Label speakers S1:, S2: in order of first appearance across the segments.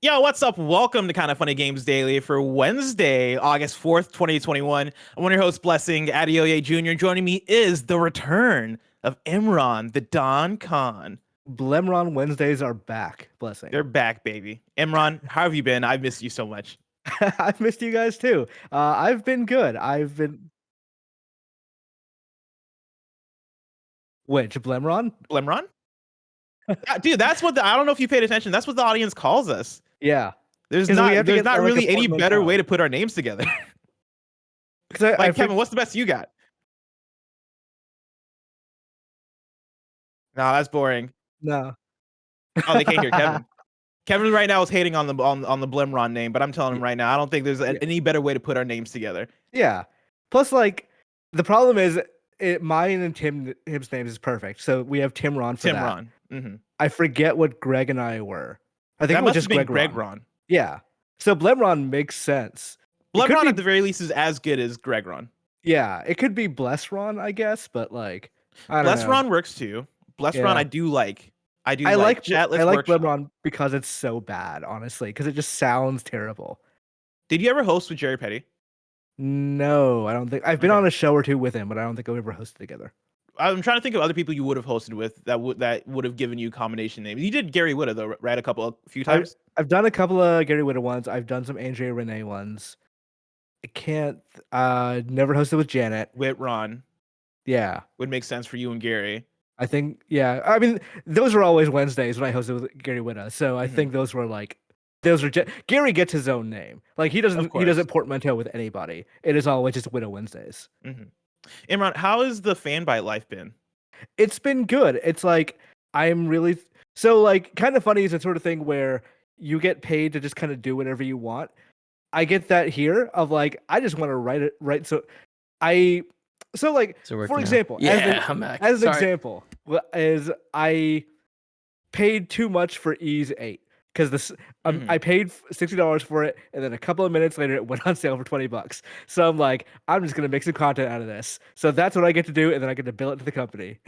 S1: Yo, what's up? Welcome to Kind of Funny Games Daily for Wednesday, August 4th, 2021. I'm one of your hosts, Blessing Adeoye Jr. Joining me is the return of Imran, the Don Khan.
S2: Blemron Wednesdays are back, Blessing.
S1: They're back, baby. Imran, how have you been? I've missed you so much.
S2: I've missed you guys too. I've been good. Which, Blemron?
S1: Blemron? Yeah, dude, that's what I don't know if you paid attention. That's what the audience calls us.
S2: Yeah.
S1: There's not really any better way to put our names together. Kevin, what's the best you got? No, that's boring.
S2: No.
S1: Oh, they can't hear Kevin. Kevin right now is hating on the Blemron name, but I'm telling him right now, I don't think there's any better way to put our names together.
S2: Yeah. Plus, like, the problem is mine and Tim's names is perfect. So we have Timron for that.
S1: Mm-hmm.
S2: I forget what Greg and I were. I think it was just Greg Ron. Yeah. So Blemron makes sense.
S1: Blemron at the very least is as good as Gregron.
S2: Yeah, it could be Blessron, I guess, but like I don't know.
S1: Blessron works too. Blessron, yeah. I like
S2: Blemron because it's so bad, honestly, because it just sounds terrible.
S1: Did you ever host with Jerry Petty?
S2: No, I don't think. I've been on a show or two with him, but I don't think we've ever hosted together.
S1: I'm trying to think of other people you would have hosted with that would have given you combination names. You did Gary Whitta though, right? A few times.
S2: I've done a couple of Gary Whitta ones. I've done some Andrea Renee ones. I can't. Never hosted with Janet.
S1: With Ron.
S2: Yeah,
S1: would make sense for you and Gary.
S2: I think. Yeah, I mean, those were always Wednesdays when I hosted with Gary Whitta. So I think those were like. Gary gets his own name. Like he doesn't portmanteau with anybody. It is always just Whitta Wednesdays.
S1: Mm-hmm. Imran, how has the Fanbyte life been?
S2: It's been good. It's like I'm really kind of funny is the sort of thing where you get paid to just kind of do whatever you want. I get that here of like I just want to write. For example, as an example, is I paid too much for Ys 8. Because I paid $60 for it, and then a couple of minutes later, it went on sale for $20. So I'm like, I'm just gonna make some content out of this. So that's what I get to do, and then I get to bill it to the company.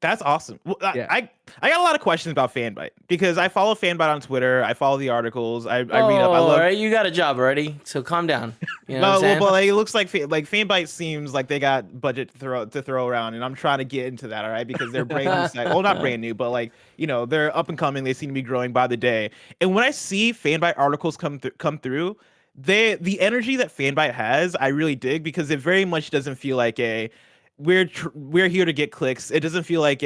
S1: That's awesome. Well, yeah. I got a lot of questions about Fanbyte because I follow Fanbyte on Twitter. I follow the articles. I read up.
S3: All right, you got a job already, so calm down. You know
S1: but like, it looks like Fanbyte seems like they got budget to throw around, and I'm trying to get into that. All right, because they're brand new. Well, not brand new, but like they're up and coming. They seem to be growing by the day. And when I see Fanbyte articles come through, the energy that Fanbyte has, I really dig because it very much doesn't feel like we're here to get clicks. It doesn't feel like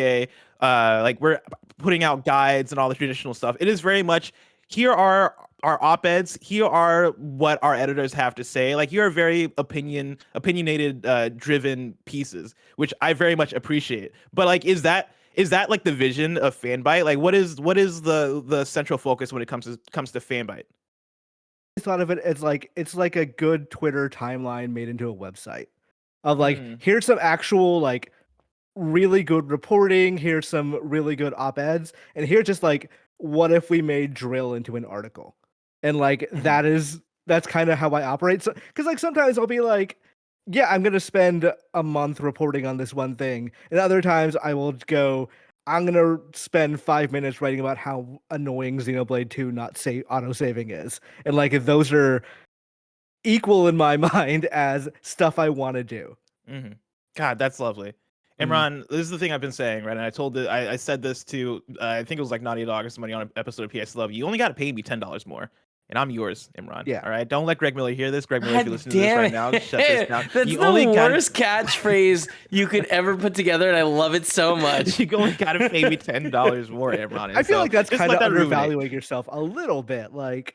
S1: like we're putting out guides and all the traditional stuff. It is very much here are our op-eds. Here are what our editors have to say. Like you're very opinionated, driven pieces, which I very much appreciate. But like, is that like the vision of Fanbyte? Like, what is the central focus when it comes to Fanbyte?
S2: I thought of it as like it's like a good Twitter timeline made into a website. Of like, here's some actual like really good reporting. Here's some really good op-eds, and here's just like, what if we made drill into an article? And like that's kind of how I operate. So, because like sometimes I'll be like, yeah, I'm gonna spend a month reporting on this one thing, and other times I will go, I'm gonna spend 5 minutes writing about how annoying Xenoblade 2 not auto saving is, and like if those are equal in my mind as stuff I want to do.
S1: Mm-hmm. God, that's lovely. Imran, this is the thing I've been saying, right? And I said this to I think it was like Naughty Dog or somebody on an episode of PS Love. You only got to pay me $10 more, and I'm yours, Imran.
S2: Yeah.
S1: All right. Don't let Greg Miller hear this. Greg Miller, if you listen to this right now, shut this down.
S3: That's the worst catchphrase you could ever put together, and I love it so much.
S1: You only got to pay me $10 more, Imran.
S2: I feel like that's kind of undervaluing yourself a little bit. Like.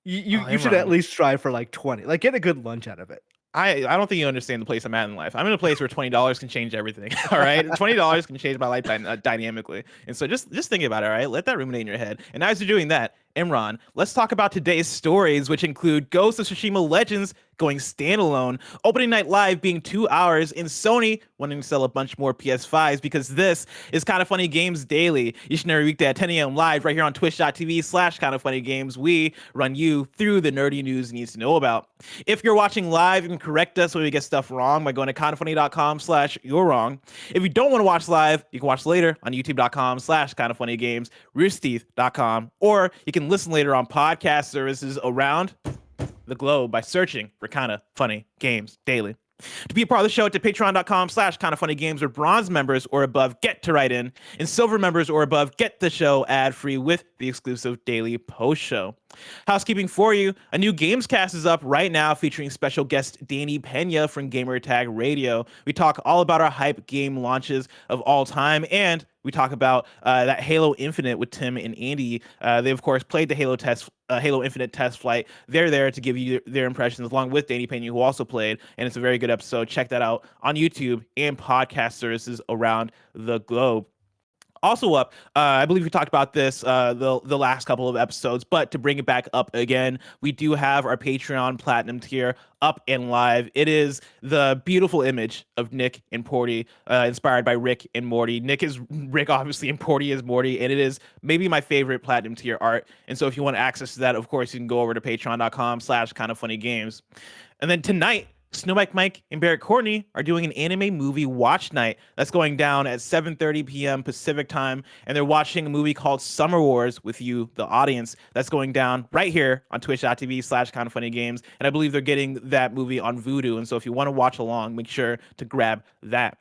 S2: You should at least strive for like 20. Like get a good lunch out of it.
S1: I don't think you understand the place I'm at in life. I'm in a place where $20 can change everything. All right, $20 can change my life dynamically. And so just think about it. All right, let that ruminate in your head. And as you're doing that, Imran, let's talk about today's stories, which include Ghost of Tsushima Legends going standalone, opening night live being 2 hours, and Sony wanting to sell a bunch more PS5s because this is Kind of Funny Games Daily. Each and every weekday at 10 a.m. live right here on twitch.tv/kindoffunnygames. We run you through the nerdy news you need to know about. If you're watching live, you can correct us when we get stuff wrong by going to kindoffunny.com/you're wrong. If you don't want to watch live, you can watch later on youtube.com/kindoffunnygames, roosterteeth.com, or you can can listen later on podcast services around the globe by searching for Kinda Funny Games Daily. To be a part of the show, to patreon.com/kindafunnygames, where bronze members or above get to write in, and silver members or above get the show ad-free with the exclusive daily post show. Housekeeping for you, a new Gamescast is up right now featuring special guest Danny Pena from Gamertag Radio. We talk all about our hype game launches of all time, and we talk about that Halo Infinite with Tim and Andy. They, of course, played the Halo Infinite test flight. They're there to give you their impressions along with Danny Pena, who also played, and it's a very good episode. Check that out on YouTube and podcast services around the globe. Also up, I believe we talked about this the last couple of episodes, but to bring it back up again, we do have our Patreon Platinum tier up and live. It is the beautiful image of Nick and Porty, inspired by Rick and Morty. Nick is Rick, obviously, and Porty is Morty, and it is maybe my favorite Platinum tier art. And so if you want access to that, of course, you can go over to patreon.com/kindafunnygames. And then tonight, Snowbike Mike and Barrett Courtney are doing an anime movie watch night that's going down at 7:30 p.m. Pacific time, and they're watching a movie called Summer Wars with you, the audience. That's going down right here on twitch.tv/kindafunnygames, and I believe they're getting that movie on Vudu, and so if you want to watch along, make sure to grab that.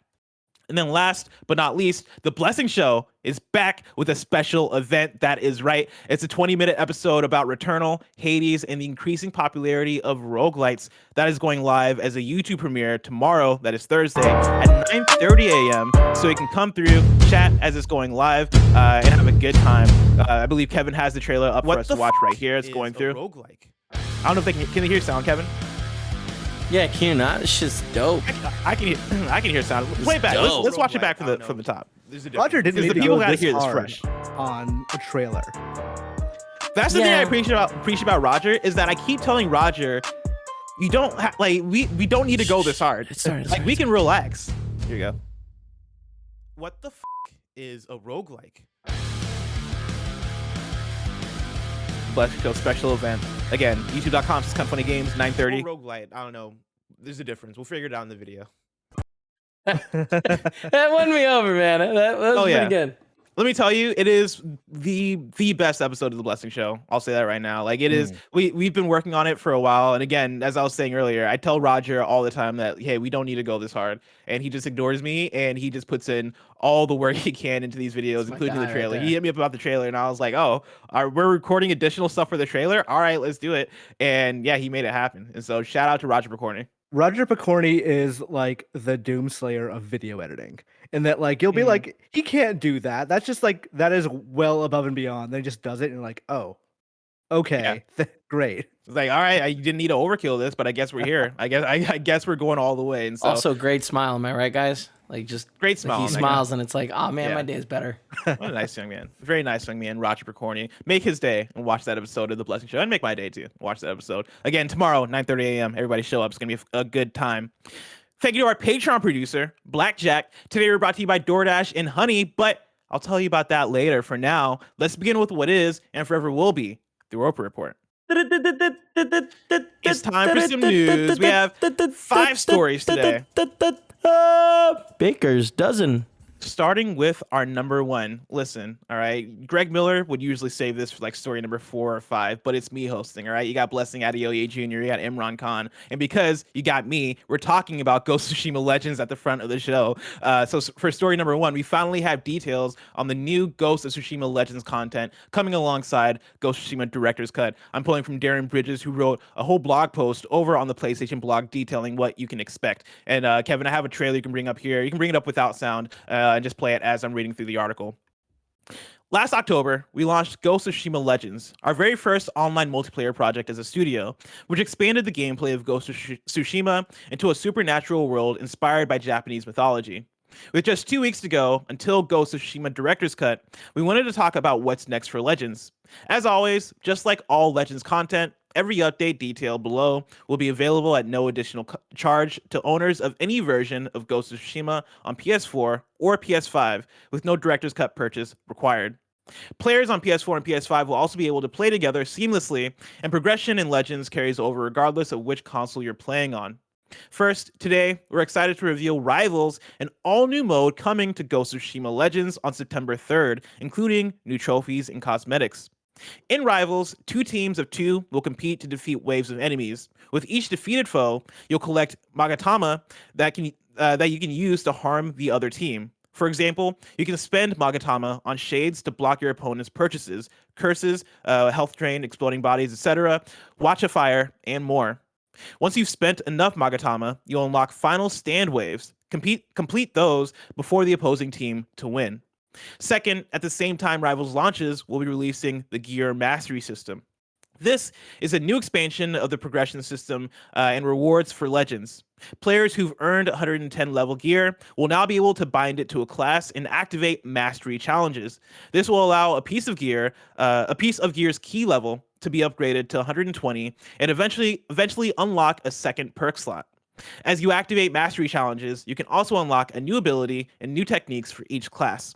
S1: And then last but not least, The Blessing Show is back with a special event. That is right. It's a 20-minute episode about Returnal, Hades, and the increasing popularity of roguelites. That is going live as a YouTube premiere tomorrow, that is Thursday, at 9:30 a.m. So you can come through, chat as it's going live, and have a good time. I believe Kevin has the trailer up for us to watch right here. It's going through.
S2: Roguelike?
S1: I don't know if they can they hear sound, Kevin?
S3: Yeah, can you not? It's just dope.
S1: I can hear sound. Play it back. Let's watch it back from the top.
S2: Roger didn't
S1: Because the
S2: need to
S1: people
S2: go
S1: gotta
S2: this
S1: hear this
S2: hard
S1: fresh.
S2: on a trailer.
S1: That's the thing I appreciate about Roger, is that I keep telling Roger, you don't we don't need to go this hard. We can relax. Here you go. What the is a roguelike? Blessed Show special event. Again, youtube.com/kindafunnygames, 9:30. Roguelite. I don't know. There's a difference. We'll figure it out in the video.
S3: That won me over, man. That was pretty good.
S1: Let me tell you, it is the best episode of The Blessing Show. I'll say that right now. Like, it is, we've been working on it for a while. And again, as I was saying earlier, I tell Roger all the time that, hey, we don't need to go this hard. And he just ignores me, and he just puts in all the work he can into these videos, including the trailer. He hit me up about the trailer, and I was like, oh, we're recording additional stuff for the trailer? All right, let's do it. And yeah, he made it happen. And so shout out to Roger Picorni.
S2: Roger Picorni is like the Doomslayer of video editing, and that like you'll be like, he can't do that. That's just like, that is well above and beyond. Then he just does it, and you're like, oh, okay, great.
S1: It's like, all right, I didn't need to overkill this, but I guess we're here. I guess we're going all the way. And so,
S3: also, great smile. Am I right, guys? Like, just
S1: great smile.
S3: He smiles, and it's like, oh man, my day is better.
S1: What a nice young man. Very nice young man, Roger Picorni. Make his day and watch that episode of The Blessing Show, and make my day too. Watch that episode again tomorrow, 9:30 a.m. Everybody show up. It's gonna be a good time. Thank you to our Patreon producer, Blackjack. Today we're brought to you by DoorDash and Honey, but I'll tell you about that later. For now, let's begin with what is and forever will be the Roper Report. It's time for some news. We have 5 stories today.
S3: Baker's dozen.
S1: Starting with our number 1. Listen, all right. Greg Miller would usually save this for like story number 4 or 5, but it's me hosting, all right? You got Blessing Adeoye Jr., you got Imran Khan, and because you got me, we're talking about Ghost of Tsushima Legends at the front of the show. So for story number 1, we finally have details on the new Ghost of Tsushima Legends content coming alongside Ghost of Tsushima Director's Cut. I'm pulling from Darren Bridges, who wrote a whole blog post over on the PlayStation blog detailing what you can expect. And Kevin, I have a trailer you can bring up here. You can bring it up without sound. And just play it as I'm reading through the article. Last October, we launched Ghost of Tsushima Legends, our very first online multiplayer project as a studio, which expanded the gameplay of Ghost of Tsushima into a supernatural world inspired by Japanese mythology. With just 2 weeks to go until Ghost of Tsushima Director's Cut, we wanted to talk about what's next for Legends. As always, just like all Legends content, every update detailed below will be available at no additional charge to owners of any version of Ghost of Tsushima on PS4 or PS5, with no Director's Cut purchase required. Players on PS4 and PS5 will also be able to play together seamlessly, and progression in Legends carries over regardless of which console you're playing on. First, today, we're excited to reveal Rivals, an all-new mode coming to Ghost of Tsushima Legends on September 3rd, including new trophies and cosmetics. In Rivals, 2 teams of 2 will compete to defeat waves of enemies. With each defeated foe, you'll collect Magatama that you can use to harm the other team. For example, you can spend Magatama on shades to block your opponent's purchases, curses, health drain, exploding bodies, etc., watch a fire, and more. Once you've spent enough Magatama, you'll unlock final stand waves. Complete those before the opposing team to win. Second, at the same time Rivals launches, we'll be releasing the Gear Mastery System. This is a new expansion of the progression system and rewards for Legends. Players who've earned 110 level gear will now be able to bind it to a class and activate mastery challenges. This will allow a piece of gear's key level to be upgraded to 120 and eventually unlock a second perk slot. As you activate mastery challenges, you can also unlock a new ability and new techniques for each class.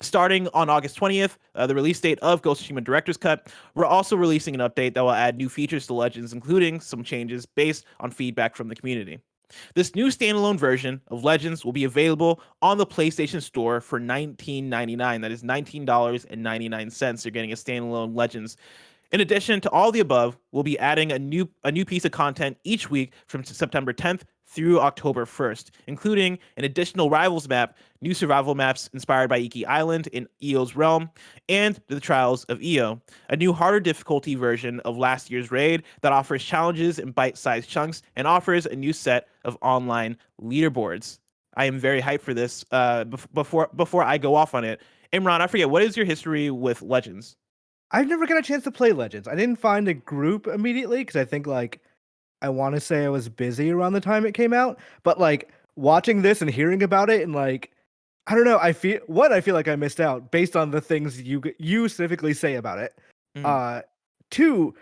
S1: Starting on August 20th, the release date of Ghost of Tsushima Director's Cut, we're also releasing an update that will add new features to Legends, including some changes based on feedback from the community. This new standalone version of Legends will be available on the PlayStation Store for $19.99. That is $19.99. You're getting a standalone Legends. In addition to all the above, we'll be adding a new piece of content each week from September 10th through October 1st, including an additional Rivals map, new survival maps inspired by Iki Island in Eo's Realm, and the Trials of Eo, a new harder difficulty version of last year's raid that offers challenges in bite-sized chunks and offers a new set of online leaderboards. I am very hyped for this. Before I go off on it, Imran, I forget, what is your history with Legends?
S2: I've never got a chance to play Legends. I didn't find a group immediately because I think I want to say I was busy around the time it came out, but watching this and hearing about it and I don't know, I feel like I missed out based on the things you specifically say about it.
S1: Mhm.
S2: Two,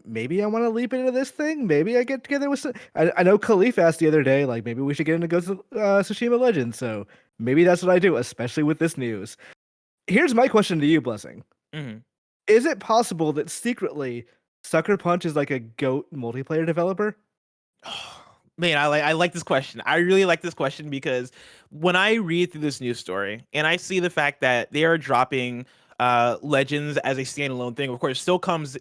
S2: maybe I want to leap into this thing. Maybe I get together with I know Khalif asked the other day maybe we should get into Ghost of Tsushima Legends, so maybe that's what I do, especially with this news. Here's my question to you, Blessing.
S1: Mm-hmm.
S2: Is it possible that secretly Sucker Punch is like a GOAT multiplayer developer?
S1: Man, I like this question. I really like this question because when I read through this news story and I see the fact that they are dropping Legends as a standalone thing, of course, still comes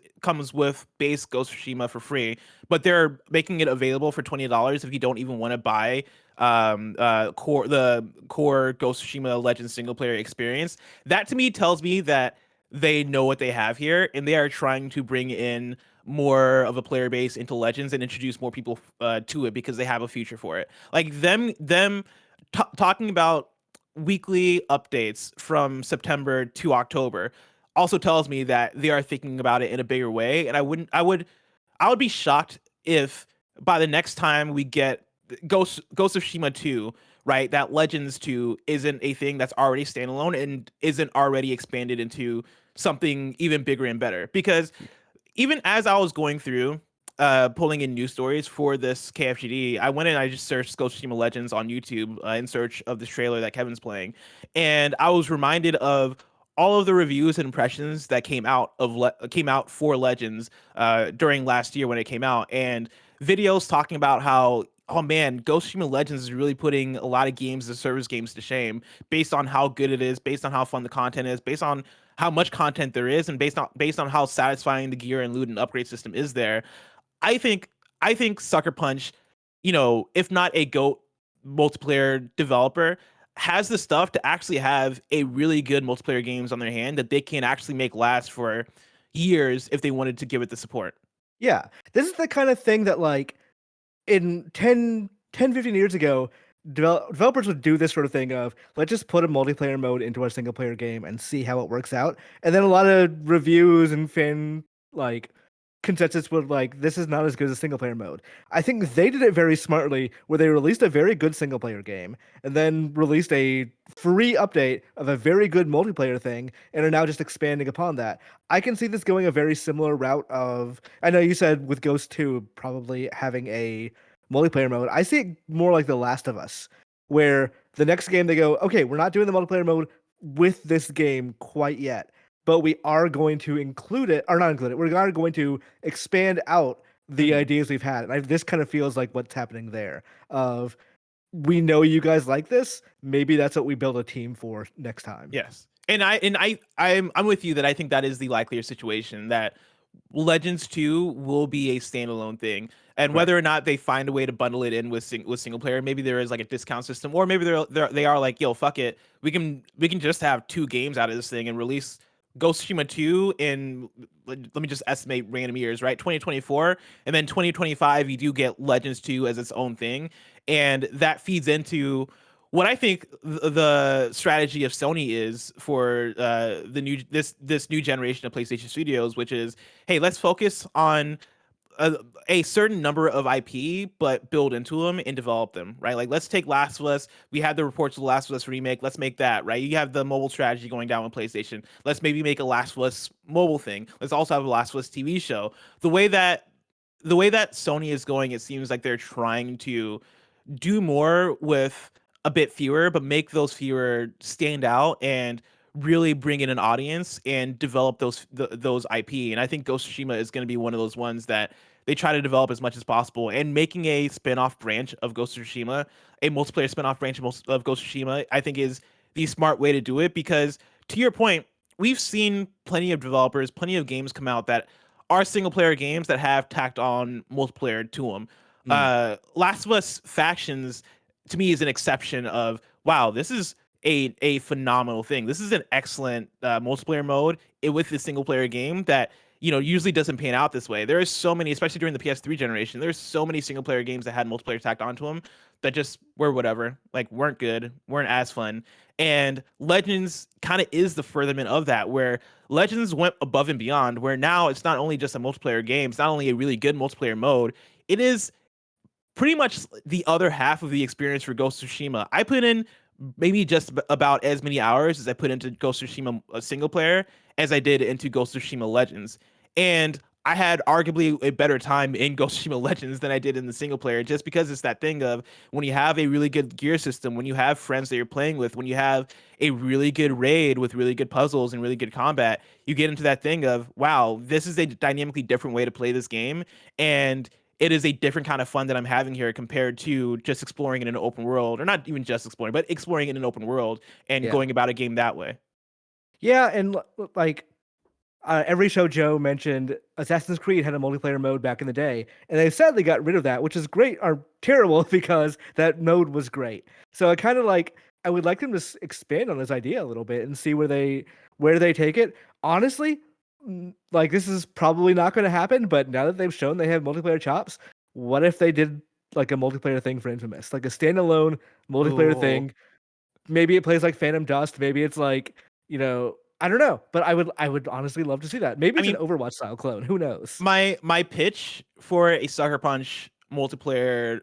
S1: with base Ghost of Tsushima for free, but they're making it available for $20 if you don't even want to buy the core Ghost of Tsushima Legends single player experience. That to me tells me that they know what they have here and they are trying to bring in more of a player base into Legends and introduce more people to it because they have a future for it. Like them talking about weekly updates from September to October also tells me that they are thinking about it in a bigger way. And I would be shocked if by the next time we get Ghost of Tsushima 2, right, that Legends 2 isn't a thing that's already standalone and isn't already expanded into something even bigger and better. Because even as I was going through pulling in news stories for this KFGD, I went and I just searched Ghost of Tsushima Legends on YouTube in search of this trailer that Kevin's playing, and I was reminded of all of the reviews and impressions that came out for Legends during last year when it came out, and videos talking about how, oh man, Ghost of Tsushima Legends is really putting a lot of games as service games to shame based on how good it is, based on how fun the content is, based on how much content there is, and based on how satisfying the gear and loot and upgrade system is there. I think Sucker Punch, if not a GOAT multiplayer developer, has the stuff to actually have a really good multiplayer games on their hand that they can actually make last for years if they wanted to give it the support.
S2: Yeah. This is the kind of thing that in 10, 15 years ago, developers would do this sort of thing of, let's just put a multiplayer mode into our single player game and see how it works out. And then a lot of reviews and fan consensus would this is not as good as a single player mode. I think they did it very smartly where they released a very good single player game and then released a free update of a very good multiplayer thing and are now just expanding upon that. I can see this going a very similar route of, I know you said with Ghost 2 probably having a multiplayer mode. I see it more like The Last of Us, where the next game they go, okay, we're not doing the multiplayer mode with this game quite yet, but we are going to include it, or not include it, we're going to expand out the ideas we've had. And this kind of feels like what's happening there of, we know you guys like this, maybe that's what we build a team for next time.
S1: Yes. I'm with you that I think that is the likelier situation, that Legends 2 will be a standalone thing, and
S2: Right.
S1: whether or not they find a way to bundle it in with single player, maybe there is like a discount system, or maybe they are like, yo, fuck it, we can just have 2 games out of this thing and release Ghost of Tsushima 2 in, let me just estimate random years, right? 2024, and then 2025 you do get Legends 2 as its own thing, and that feeds into what I think the strategy of Sony is for this new generation of PlayStation Studios, which is, hey, let's focus on a certain number of IP, but build into them and develop them, right? Like, let's take Last of Us. We had the reports of the Last of Us remake. Let's make that, right? You have the mobile strategy going down with PlayStation. Let's maybe make a Last of Us mobile thing. Let's also have a Last of Us TV show. The way that Sony is going, it seems like they're trying to do more with a bit fewer, but make those fewer stand out and really bring in an audience and develop those IP. And I think Ghost of Tsushima is going to be one of those ones that they try to develop as much as possible. And making a spin-off branch of Ghost of Tsushima, a multiplayer spin-off branch of Ghost of Tsushima, I think is the smart way to do it, because to your point, we've seen plenty of developers, plenty of games come out that are single player games that have tacked on multiplayer to them.
S2: Mm.
S1: Last of Us Factions, to me, is an exception of, wow, this is a phenomenal thing. This is an excellent multiplayer mode with the single player game that usually doesn't pan out this way. There is so many, especially during the PS3 generation. There's so many single player games that had multiplayer tacked onto them that just were whatever, like weren't good, weren't as fun. And Legends kind of is the furtherment of that, where Legends went above and beyond, where now it's not only just a multiplayer game, it's not only a really good multiplayer mode, it is pretty much the other half of the experience for Ghost of Tsushima. I put in maybe just about as many hours as I put into Ghost of Tsushima single player as I did into Ghost of Tsushima Legends. And I had arguably a better time in Ghost of Tsushima Legends than I did in the single player, just because it's that thing of, when you have a really good gear system, when you have friends that you're playing with, when you have a really good raid with really good puzzles and really good combat, you get into that thing of, wow, this is a dynamically different way to play this game. And it is a different kind of fun that I'm having here compared to just exploring in an open world, or not even just exploring, but exploring in an open world and
S2: Yeah.
S1: going about a game that way.
S2: Yeah, and like every show Joe mentioned, Assassin's Creed had a multiplayer mode back in the day, and they sadly got rid of that, which is great or terrible because that mode was great. So I would like them to expand on this idea a little bit and see where they take it. Honestly, like, this is probably not going to happen, but now that they've shown they have multiplayer chops, what if they did like a multiplayer thing for Infamous, like a standalone multiplayer
S1: Ooh.
S2: thing? Maybe it plays like Phantom Dust. Maybe it's like, I don't know, but I would honestly love to see that. Maybe
S1: I
S2: it's
S1: mean,
S2: an Overwatch style clone. Who knows?
S1: my pitch for a Sucker Punch multiplayer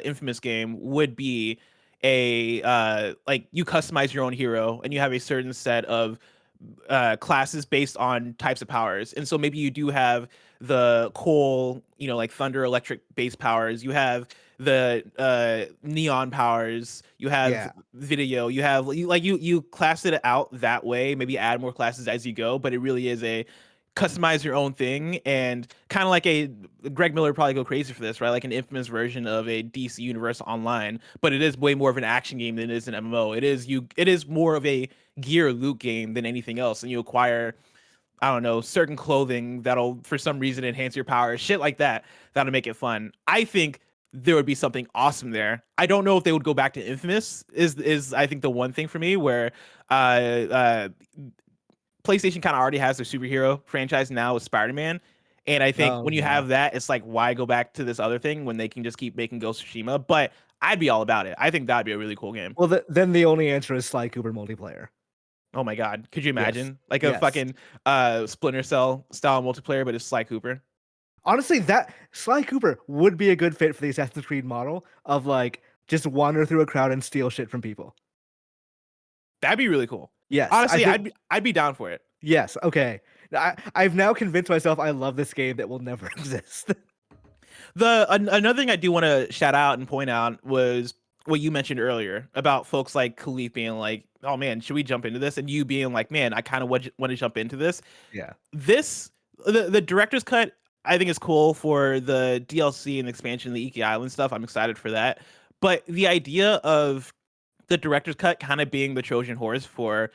S1: Infamous game would be like, you customize your own hero and you have a certain set of classes based on types of powers. And so maybe you do have the coal, like thunder, electric base powers. You have the neon powers. You have
S2: Yeah.
S1: video. You have you class it out that way. Maybe add more classes as you go, but it really is a customize your own thing, and kind of like Greg Miller would probably go crazy for this, right? Like an Infamous version of a DC Universe Online, but it is way more of an action game than it is an MMO. It is more of a gear loot game than anything else, and you acquire, I don't know, certain clothing that'll for some reason enhance your powers, shit like that, that'll make it fun. I think there would be something awesome there. I don't know if they would go back to Infamous. Is I think the one thing for me where PlayStation kind of already has their superhero franchise now with Spider-Man. And I think
S2: Oh,
S1: when you
S2: yeah.
S1: have that, it's like, why go back to this other thing when they can just keep making Ghost of Tsushima? But I'd be all about it. I think that'd be a really cool game.
S2: Well, then the only answer is Sly Cooper multiplayer.
S1: Oh my God. Could you
S2: Yes.
S1: imagine? Like a
S2: Yes.
S1: fucking Splinter Cell style multiplayer, but it's Sly Cooper.
S2: Honestly, that Sly Cooper would be a good fit for the Assassin's Creed model of like just wander through a crowd and steal shit from people.
S1: That'd be really cool.
S2: Yes.
S1: Honestly, I'd be down for it.
S2: Yes. Okay. I've now convinced myself I love this game that will never exist.
S1: Another thing I do want to shout out and point out was what you mentioned earlier about folks like Khalif being like, oh man, should we jump into this? And you being like, man, I kind of want to jump into this.
S2: Yeah.
S1: The director's cut, I think, is cool for the DLC and expansion of the Iki Island stuff. I'm excited for that. But the idea of the director's cut kind of being the Trojan horse for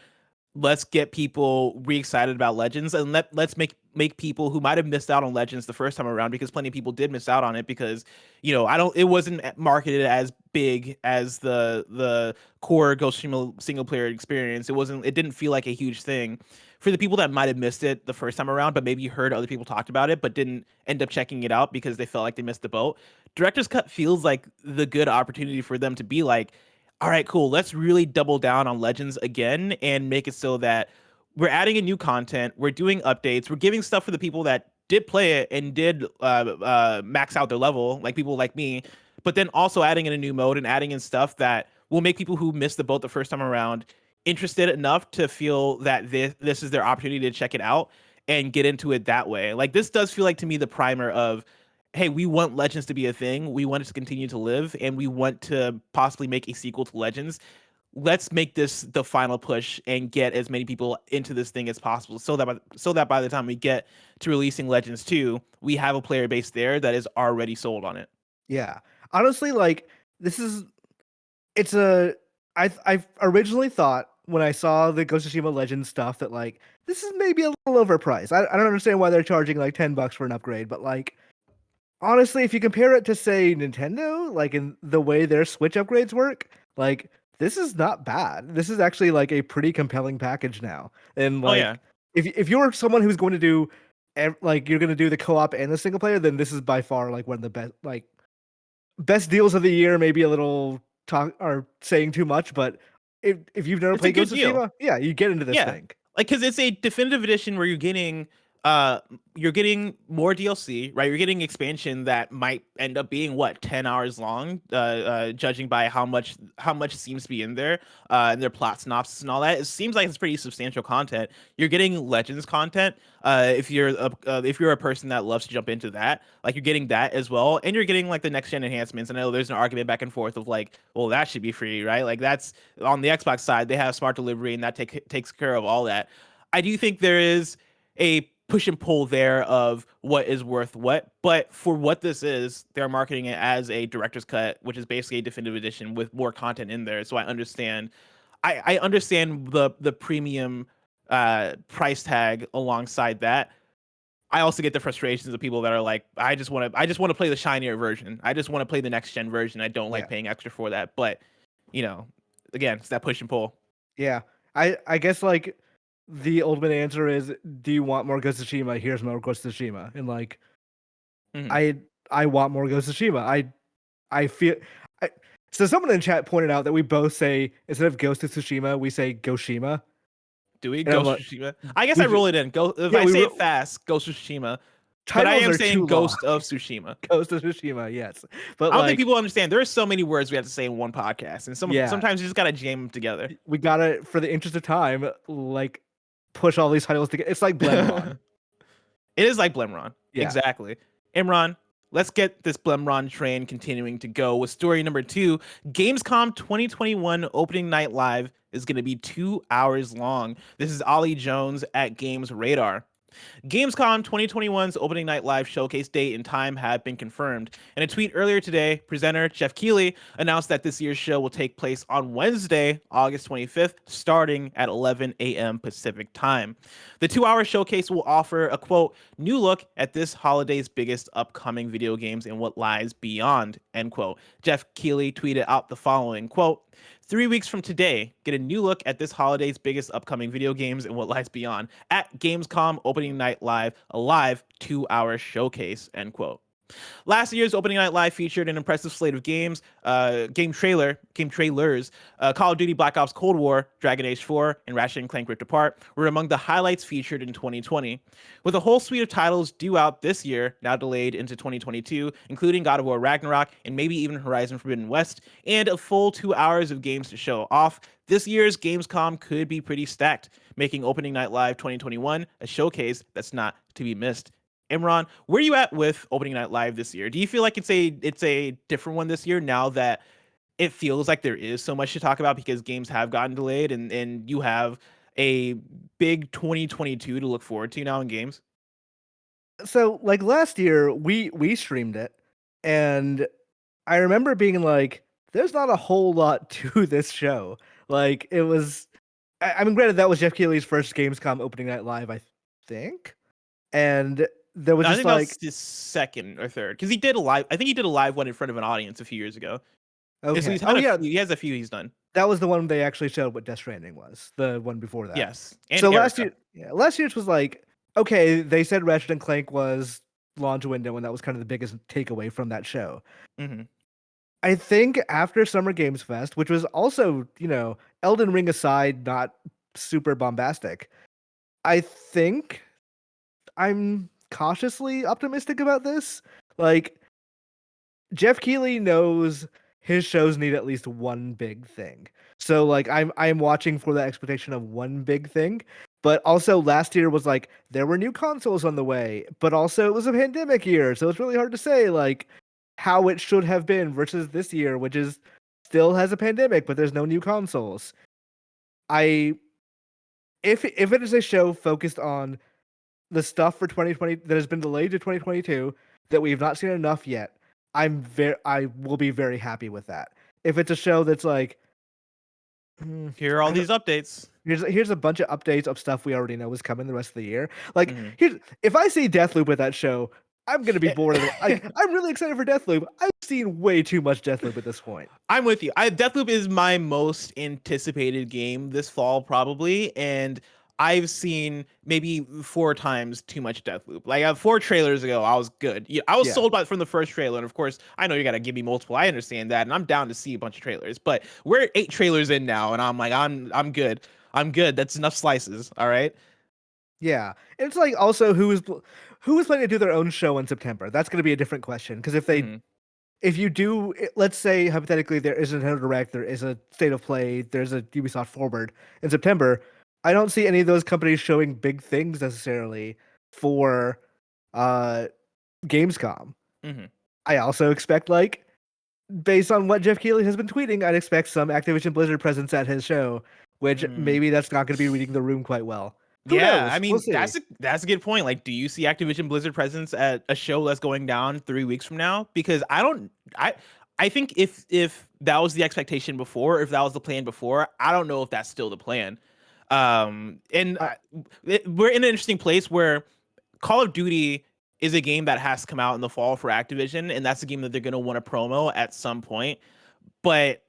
S1: let's get people re-excited about Legends, and let's make people who might have missed out on Legends the first time around, because plenty of people did miss out on it because, it wasn't marketed as big as the core Ghost of Tsushima single player experience. It didn't feel like a huge thing. For the people that might have missed it the first time around, but maybe heard other people talked about it but didn't end up checking it out because they felt like they missed the boat, Director's Cut feels like the good opportunity for them to be like, all right, cool, let's really double down on Legends again and make it so that we're adding in new content, we're doing updates, we're giving stuff for the people that did play it and did max out their level, like people like me, but then also adding in a new mode and adding in stuff that will make people who missed the boat the first time around interested enough to feel that this is their opportunity to check it out and get into it that way. Like, this does feel like to me the primer of, hey, we want Legends to be a thing. We want it to continue to live, and we want to possibly make a sequel to Legends. Let's make this the final push and get as many people into this thing as possible, so that by the time we get to releasing Legends 2, we have a player base there that is already sold on it.
S2: Yeah, honestly, like I've originally thought when I saw the Ghost of Tsushima Legends stuff that like this is maybe a little overpriced. I don't understand why they're charging like $10 for an upgrade, but like, honestly, if you compare it to, say, Nintendo, like in the way their Switch upgrades work, like this is not bad. This is actually like a pretty compelling package now. And like, if you're someone who's going to do like you're going to do the co-op and the single player, then this is by far like one of the best deals of the year. Maybe a little talk or saying too much, but if you've never played Ghost of Tsushima, yeah, you get into this thing.
S1: Like, because it's a definitive edition where you're getting more DLC, right? You're getting expansion that might end up being 10 hours long, judging by how much seems to be in there, and their plot synopsis and all that. It seems like it's pretty substantial content. You're getting Legends content. If you're a person that loves to jump into that, like, you're getting that as well, and you're getting like the next gen enhancements. And I know there's an argument back and forth of like, well, that should be free, right? Like, that's on the Xbox side. They have smart delivery, and that takes care of all that. I do think there is a push and pull there of what is worth what, but for what this is, they're marketing it as a director's cut, which is basically a definitive edition with more content in there. So I understand the premium price tag alongside that. I also get the frustrations of people that are like, I just want to play the shinier version. I just want to play the next gen version. I don't like paying extra for that. But again, it's that push and pull.
S2: Yeah, I guess like the ultimate answer is, do you want more Ghost of Tsushima? Here's more Ghost of Tsushima. And like, I want more Ghost of Tsushima. I feel so someone in chat pointed out that we both say, instead of Ghost of Tsushima, we say Goshima.
S1: Do we? Ghost of Tsushima? I guess I roll it in. If I say it fast, Ghost of Tsushima. But I am saying Ghost of Tsushima.
S2: Ghost of Tsushima, yes. But
S1: I don't think people understand. There are so many words we have to say in one podcast, and sometimes you just gotta jam them together.
S2: We gotta, for the interest of time, like, push all these titles together. It's like Blemron.
S1: It is like Blemron. Yeah. Exactly. Imran, let's get this Blemron train continuing to go with story number 2. Gamescom 2021 Opening Night Live is going to be 2 hours long. This is Ollie Jones at GamesRadar. Gamescom 2021's Opening Night Live showcase date and time have been confirmed. In a tweet earlier today, presenter Jeff Keighley announced that this year's show will take place on Wednesday, August 25th, starting at 11 a.m. Pacific time. The 2-hour showcase will offer a, quote, new look at this holiday's biggest upcoming video games and what lies beyond, end quote. Jeff Keighley tweeted out the following, quote, 3 weeks from today, get a new look at this holiday's biggest upcoming video games and what lies beyond at Gamescom Opening Night Live, a live 2-hour showcase, end quote. Last year's Opening Night Live featured an impressive slate of games, game trailers, Call of Duty Black Ops Cold War, Dragon Age 4, and Ratchet & Clank Rift Apart were among the highlights featured in 2020. With a whole suite of titles due out this year, now delayed into 2022, including God of War Ragnarok and maybe even Horizon Forbidden West, and a full 2 hours of games to show off, this year's Gamescom could be pretty stacked, making Opening Night Live 2021 a showcase that's not to be missed. Imran, where are you at with Opening Night Live this year? Do you feel like it's a different one this year now that it feels like there is so much to talk about because games have gotten delayed and you have a big 2022 to look forward to now in games?
S2: So like last year we streamed it, and I remember being like, there's not a whole lot to this show. Like, it was I mean, granted, that was Jeff Keighley's first Gamescom opening night live, I think, and there was
S1: I
S2: just
S1: think that
S2: like
S1: was his second or third because he did a live. I think he did a live one in front of an audience a few years ago. So
S2: okay,
S1: he's had
S2: oh yeah,
S1: he has a few he's done.
S2: that was the one they actually showed what Death Stranding was. The one before that.
S1: Yes, and
S2: So
S1: Erica.
S2: last year's was like, okay, they said Ratchet and Clank was launch window, and that was kind of the biggest takeaway from that show.
S1: Mm-hmm.
S2: I think after Summer Games Fest, which was also, Elden Ring aside, not super bombastic, I think I'm cautiously optimistic about this. Like, Jeff Keighley knows his shows need at least one big thing. So like I'm watching for the expectation of one big thing. But also last year was like there were new consoles on the way, but also it was a pandemic year, so it's really hard to say like how it should have been versus this year, which is still has a pandemic, but there's no new consoles. I if it is a show focused on the stuff for 2020 that has been delayed to 2022 that we've not seen enough yet, I will be very happy with that. If it's a show that's like,
S1: Here are all these updates.
S2: here's a bunch of updates of stuff we already know is coming the rest of the year. Like,
S1: Mhm.
S2: if I see Deathloop at that show, I'm gonna be bored of it. I'm really excited for Deathloop. I've seen way too much Deathloop at this point.
S1: I'm with you. Deathloop is my most anticipated game this fall, probably, and I've seen maybe 4 times too much Deathloop. Like 4 trailers ago, I was good. Yeah, I was
S2: Yeah.
S1: sold by from the first trailer, and of course, I know you gotta give me multiple. I understand that, and I'm down to see a bunch of trailers. But we're 8 trailers in now, and I'm like, I'm good. I'm good. That's enough slices. All right.
S2: Yeah, and it's like also who is planning to do their own show in September? That's going to be a different question because
S1: Mhm.
S2: if you do, let's say hypothetically there is a Nintendo Direct, there is a State of Play, there's a Ubisoft Forward in September. I don't see any of those companies showing big things necessarily for uh Gamescom.
S1: Mhm.
S2: I also expect like based on what Jeff Keighley has been tweeting, I'd expect some Activision Blizzard presence at his show, which
S1: Mm.
S2: maybe that's not going to be reading the room quite well. Who
S1: Yeah, I
S2: knows? We'll
S1: mean
S2: see.
S1: that's a good point. Like, do you see Activision Blizzard presence at a show that's going down 3 weeks from now? Because I don't. I think if that was the expectation before, if that was the plan before, I don't know if that's still the plan. And
S2: Uh,
S1: we're in an interesting place where Call of Duty is a game that has to come out in the fall for Activision, and that's a game that they're going to want to promo at some point. But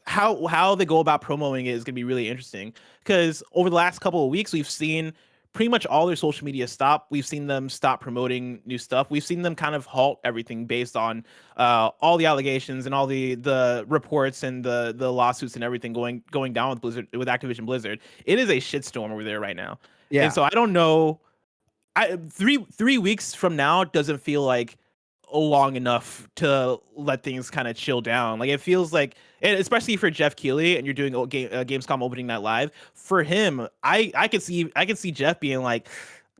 S1: how they go about promoting it is going to be really interesting because over the last couple of weeks we've seen pretty much all their social media stop. We've seen them stop promoting new stuff. We've seen them kind of halt everything based on all the allegations and all the reports and the lawsuits and everything going down with Activision Blizzard. It is a shitstorm over there right now. And
S2: yeah.
S1: so I don't know. 3 weeks from now doesn't feel like long enough to let things kind of chill down. Like it feels like, and especially for Jeff Keighley, and you're doing Gamescom opening night live for him. I can see Jeff being like,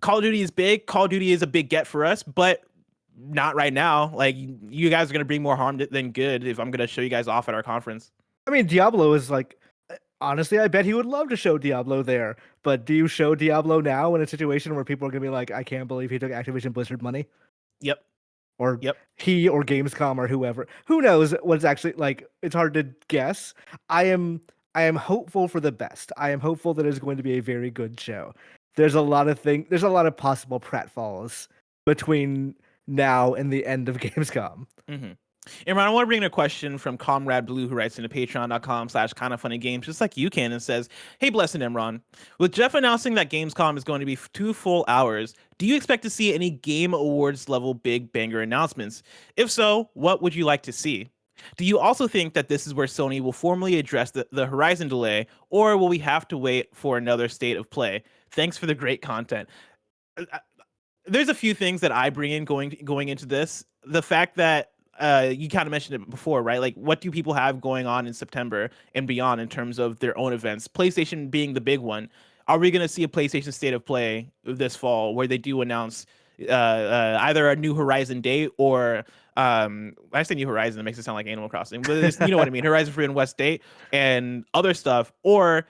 S1: Call of Duty is big. Call of Duty is a big get for us, but not right now. Like you guys are gonna bring more harm than good if I'm gonna show you guys off at our conference.
S2: I mean, Diablo is like, honestly, I bet he would love to show Diablo there. But do you show Diablo now in a situation where people are going to be like, I can't believe he took Activision Blizzard money?
S1: Yep.
S2: Or
S1: Yep.
S2: he or Gamescom or whoever. Who knows what's actually like, it's hard to guess. I am hopeful for the best. I am hopeful that it's going to be a very good show. There's a lot of possible pratfalls between now and the end of Gamescom.
S1: Mm-hmm. Imran, I want to bring in a question from ComradeBleu, who writes into patreon.com/kindafunnygames, just like you can, and says, "Hey, Blessed Imran, with Jeff announcing that Gamescom is going to be 2 full hours, do you expect to see any Game Awards level big banger announcements? If so, what would you like to see? Do you also think that this is where Sony will formally address the Horizon delay, or will we have to wait for another state of play? Thanks for the great content." There's a few things that I bring in going into this. The fact that you kind of mentioned it before, right? Like, what do people have going on in September and beyond in terms of their own events? PlayStation being the big one. Are we going to see a PlayStation State of Play this fall where they do announce either a New Horizon date or I say New Horizon, it makes it sound like Animal Crossing, but you know what I mean? Horizon Forbidden West date and other stuff, or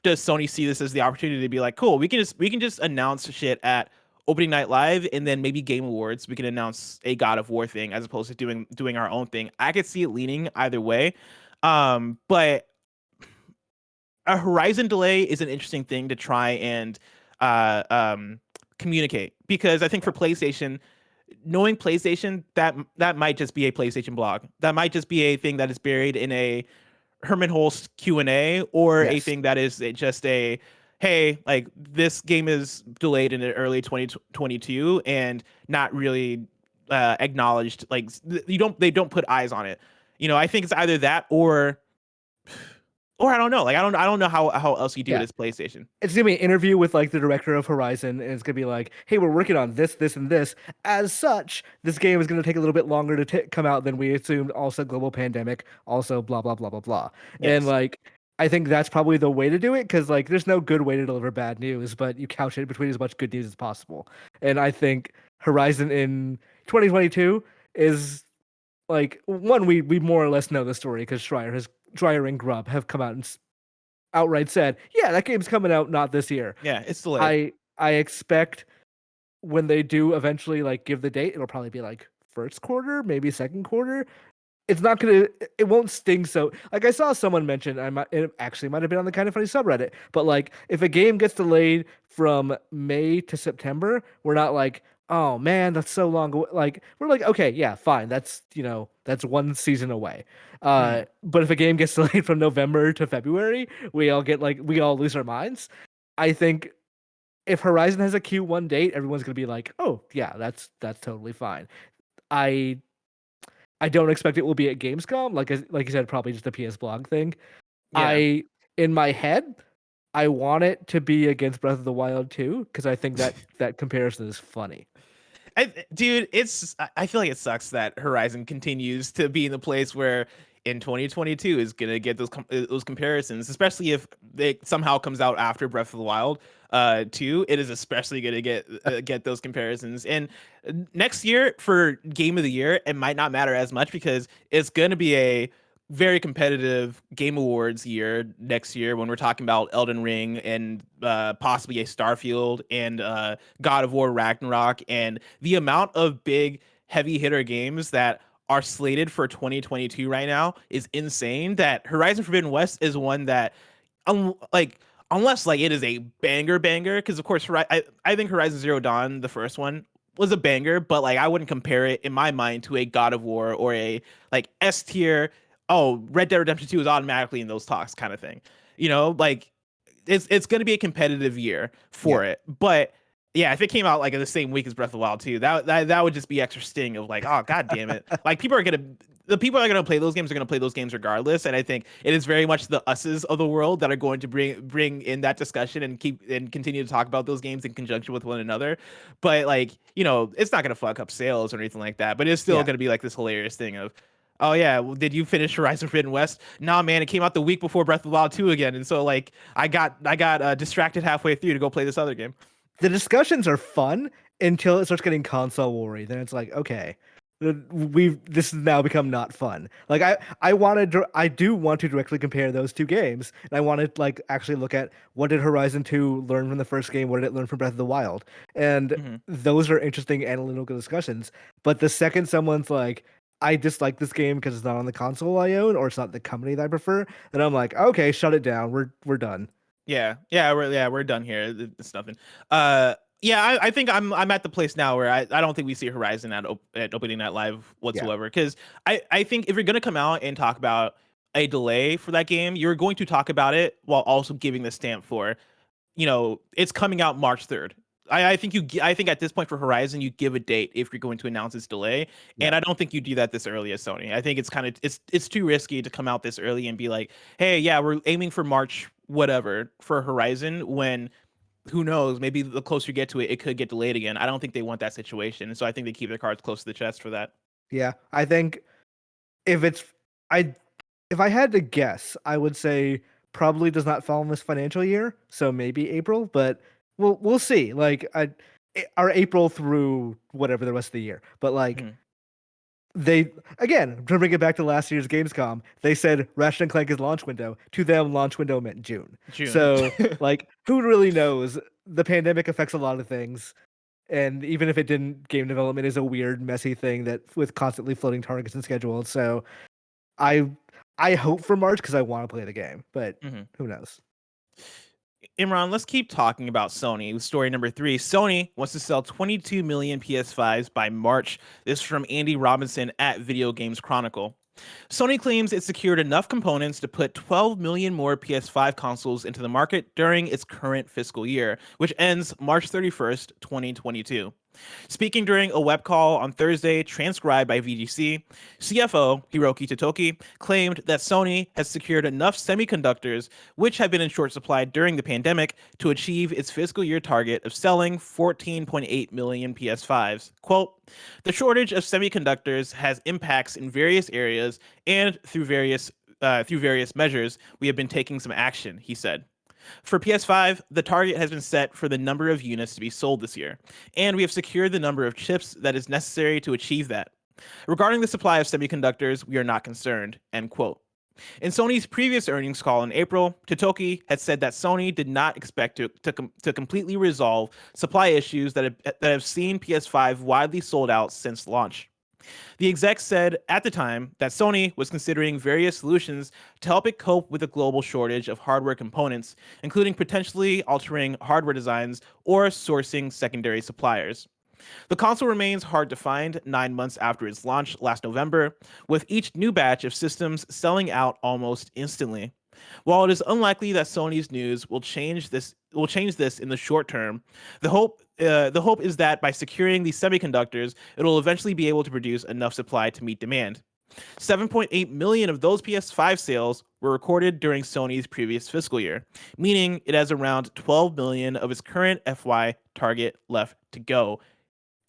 S1: does Sony see this as the opportunity to be like, cool, we can just announce shit at opening night live, and then maybe Game Awards we can announce a God of War thing as opposed to doing our own thing. I could see it leaning either way, but a Horizon delay is an interesting thing to try and communicate, because I think for PlayStation, knowing PlayStation, that might just be a PlayStation blog. That might just be a thing that is buried in a Herman Hulst Q&A, or a thing that is just a, hey, like this game is delayed in early 2022 and not really acknowledged. Like they don't put eyes on it. I think it's either that or I don't know. Like I don't know how else you do it as PlayStation.
S2: It's gonna be an interview with like the director of Horizon, and it's gonna be like, "Hey, we're working on this, this, and this. As such, this game is gonna take a little bit longer to come out than we assumed. Also, global pandemic. Also, blah blah blah blah blah."
S1: Yes.
S2: And like, I think that's probably the way to do it, because like, there's no good way to deliver bad news, but you couch it between as much good news as possible. And I think Horizon in 2022 is like, one, we more or less know the story, because Schreier and Grubb have come out and outright said, yeah, that game's coming out not this year.
S1: Yeah, it's delayed.
S2: I expect when they do eventually like give the date, it'll probably be like first quarter, maybe second quarter. It won't sting. So like, I saw someone mention, it actually might have been on the Kind of Funny subreddit, but like, if a game gets delayed from May to September, we're not like, oh man, that's so long. Like, we're like, okay, yeah, fine. That's one season away. But if a game gets delayed from November to February, we all lose our minds. I think if Horizon has a Q1 date, everyone's gonna be like, oh yeah, that's totally fine. I don't expect it will be at Gamescom. Like you said, probably just a PS Blog thing.
S1: Yeah.
S2: In my head, I want it to be against Breath of the Wild 2, because I think that comparison is funny.
S1: Dude, I feel like it sucks that Horizon continues to be in the place where in 2022 is gonna get those comparisons, especially if it somehow comes out after Breath of the Wild 2. It is especially gonna get those comparisons. And next year for Game of the Year, it might not matter as much, because it's gonna be a very competitive Game Awards year next year, when we're talking about Elden Ring and possibly a Starfield and God of War Ragnarok, and the amount of big heavy hitter games that are slated for 2022 right now is insane. That Horizon Forbidden West is one that, unless like it is a banger, because of course I think Horizon Zero Dawn, the first one, was a banger, but like I wouldn't compare it in my mind to a God of War or a like S tier. Oh, Red Dead Redemption 2 is automatically in those talks kind of thing. Like it's going to be a competitive year for it. But yeah, if it came out like in the same week as Breath of the Wild 2, that would just be extra sting of like, oh god damn it. Like the people that are going to play those games are going to play those games regardless. And I think it is very much the us's of the world that are going to bring in that discussion and continue to talk about those games in conjunction with one another. But like, it's not going to fuck up sales or anything like that, but it's still going to be like this hilarious thing of, oh yeah, well, did you finish Horizon Forbidden West? Nah, man, it came out the week before Breath of the Wild 2 again, and so like I got distracted halfway through to go play this other game.
S2: The discussions are fun until it starts getting console war-y. Then it's like, okay, this has now become not fun. Like I do want to directly compare those two games, and I want to like actually look at what did Horizon 2 learn from the first game, what did it learn from Breath of the Wild, and those are interesting analytical discussions. But the second someone's like, I dislike this game because it's not on the console I own, or it's not the company that I prefer, and I'm like, okay, shut it down. We're done.
S1: We're done here. It's nothing. I think I'm at the place now where I don't think we see Horizon at Opening Night Live whatsoever. Because I think if you're gonna come out and talk about a delay for that game, you're going to talk about it while also giving the stamp for, it's coming out March 3rd. I think at this point for Horizon, you give a date if you're going to announce its delay, and I don't think you do that this early as Sony. I think it's kind of it's too risky to come out this early and be like, hey, yeah, we're aiming for March whatever for Horizon, when who knows, maybe the closer you get to it, it could get delayed again. I don't think they want that situation, and so I think they keep their cards close to the chest for that.
S2: Yeah, I think if I had to guess, I would say probably does not fall in this financial year, so maybe April, but we'll see. Like our April through whatever the rest of the year. But like they, again, to bring it back to last year's Gamescom, they said Ratchet and Clank is launch window. To them, launch window meant June. So like, who really knows? The pandemic affects a lot of things. And even if it didn't, game development is a weird, messy thing that with constantly floating targets and schedules. So I hope for March because I want to play the game, but who knows?
S1: Imran, let's keep talking about Sony. With story number 3, Sony wants to sell 22 million PS5s by March. This is from Andy Robinson at Video Games Chronicle. Sony claims it secured enough components to put 12 million more PS5 consoles into the market during its current fiscal year, which ends March 31st, 2022. Speaking during a web call on Thursday, transcribed by VGC, CFO Hiroki Totoki claimed that Sony has secured enough semiconductors, which have been in short supply during the pandemic, to achieve its fiscal year target of selling 14.8 million PS5s. Quote, "The shortage of semiconductors has impacts in various areas, and through various measures, we have been taking some action," he said. For PS5, the target has been set for the number of units to be sold this year, and we have secured the number of chips that is necessary to achieve that. Regarding the supply of semiconductors, we are not concerned, end quote. In Sony's previous earnings call in April, Totoki had said that Sony did not expect to completely resolve supply issues that have seen PS5 widely sold out since launch. The exec said at the time that Sony was considering various solutions to help it cope with the global shortage of hardware components, including potentially altering hardware designs or sourcing secondary suppliers. The console remains hard to find 9 months after its launch last November, with each new batch of systems selling out almost instantly. While it is unlikely that Sony's news will change this in the short term, the hope is that by securing these semiconductors, it will eventually be able to produce enough supply to meet demand. 7.8 million of those PS5 sales were recorded during Sony's previous fiscal year, meaning it has around 12 million of its current FY target left to go.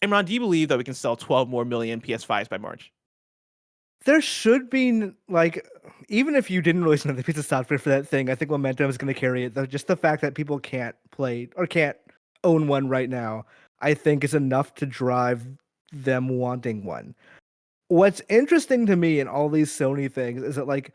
S1: Imran, do you believe that we can sell 12 more million PS5s by March?
S2: There should be, like, even if you didn't release another piece of software for that thing, I think momentum is going to carry it. Just the fact that people can't play or can't own one right now, I think is enough to drive them wanting one. What's interesting to me in all these Sony things is that like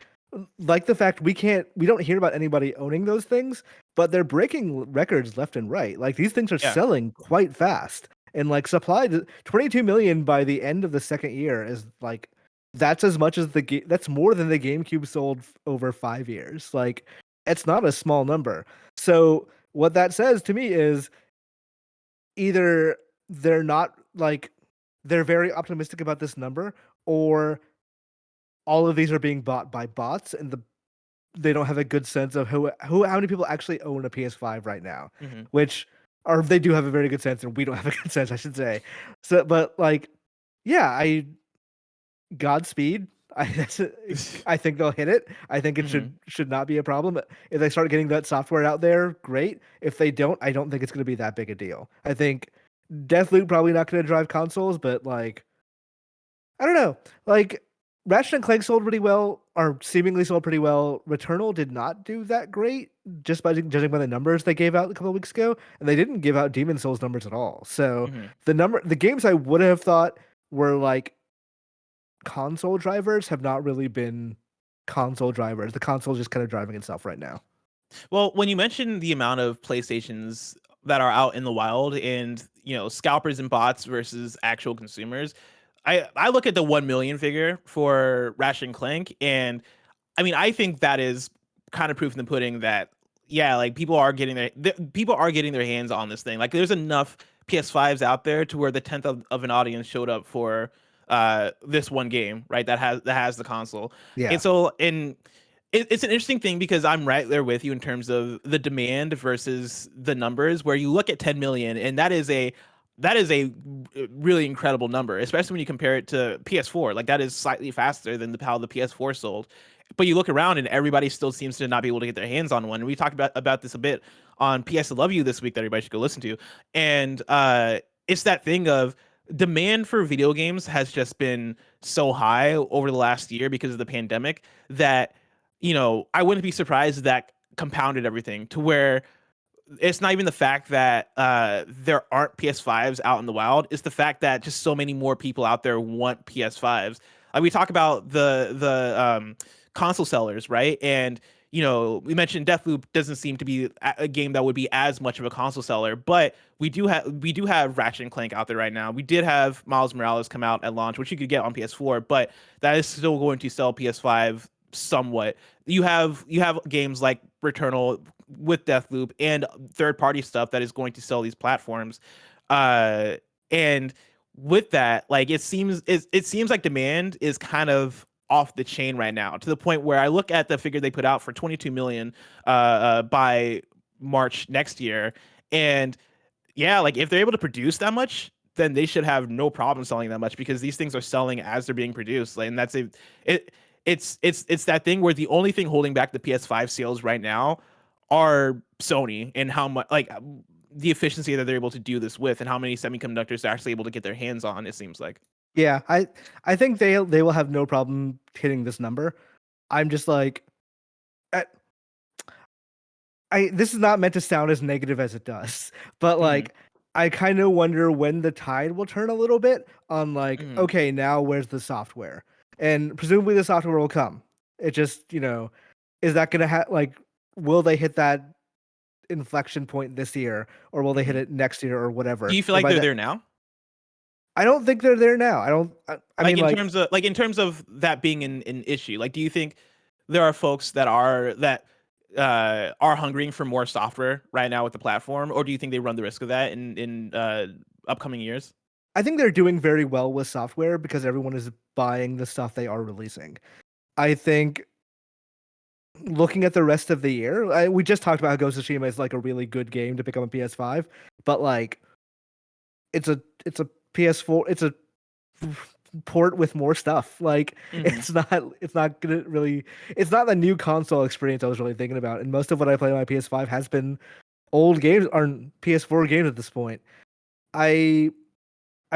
S2: the fact we don't hear about anybody owning those things, but they're breaking records left and right. Like these things are selling quite fast. And like supply 22 million by the end of the second year is like that's as much as that's more than the GameCube sold over 5 years. Like it's not a small number. So what that says to me is either they're not like they're very optimistic about this number, or all of these are being bought by bots and they don't have a good sense of how many people actually own a PS5 right now, which or they do have a very good sense and we don't have a good sense, I should say. So, but like, yeah, Godspeed. I think they'll hit it. I think it should not be a problem. If they start getting that software out there, great. If they don't, I don't think it's going to be that big a deal. I think Deathloop probably not going to drive consoles, but like, I don't know. Like Ratchet and Clank sold pretty well, or seemingly sold pretty well. Returnal did not do that great, just by judging by the numbers they gave out a couple of weeks ago, and they didn't give out Demon Souls numbers at all. So the games I would have thought were like console drivers have not really been console drivers. The console is just kind of driving itself right now.
S1: Well, when you mentioned the amount of PlayStations that are out in the wild and, you know, scalpers and bots versus actual consumers, I look at the 1 million figure for Ratchet and Clank, and I mean, I think that is kind of proof in the pudding that, yeah, like people are getting their hands on this thing. Like there's enough PS5s out there to where the 10th of an audience showed up for this one game, right? That has the console.
S2: Yeah.
S1: And so it's an interesting thing because I'm right there with you in terms of the demand versus the numbers, where you look at 10 million and that is a really incredible number, especially when you compare it to PS4. Like that is slightly faster than how the PS4 sold. But you look around and everybody still seems to not be able to get their hands on one. And we talked about this a bit on PS I Love You this week that everybody should go listen to. And it's that thing of demand for video games has just been so high over the last year because of the pandemic that, you know, I wouldn't be surprised that compounded everything to where it's not even the fact that there aren't PS5s out in the wild. It's the fact that just so many more people out there want PS5s. We talk about the console sellers, right? And, you know, we mentioned Deathloop doesn't seem to be a game that would be as much of a console seller, but we do have Ratchet and Clank out there right now. We did have Miles Morales come out at launch, which you could get on PS4, but that is still going to sell PS5 somewhat. You have games like Returnal with Deathloop and third-party stuff that is going to sell these platforms. And with that, like it seems like demand is kind of off the chain right now, to the point where I look at the figure they put out for 22 million by March next year, and yeah, like if they're able to produce that much, then they should have no problem selling that much, because these things are selling as they're being produced. Like, and that's it's that thing where the only thing holding back the PS5 sales right now are Sony, and how much, like, the efficiency that they're able to do this with, and how many semiconductors they're actually able to get their hands on, it seems like.
S2: Yeah, I think they will have no problem hitting this number. I'm just like, this is not meant to sound as negative as it does, but like, I kind of wonder when the tide will turn a little bit on like, okay, now where's the software? And presumably the software will come. It just, is that going to like, will they hit that inflection point this year, or will they hit it next year or whatever?
S1: Do you feel like they're there now?
S2: I don't think they're there now. I mean,
S1: in terms of that being an issue, like, do you think there are folks that are hungering for more software right now with the platform, or do you think they run the risk of that in upcoming years?
S2: I think they're doing very well with software because everyone is buying the stuff they are releasing. I think looking at the rest of the year, we just talked about how Ghost of Tsushima is like a really good game to pick up on PS5, but like it's a PS4, it's a port with more stuff. Like it's not gonna really, it's not the new console experience I was really thinking about. And most of what I play on my PS5 has been old games, or PS4 games at this point. I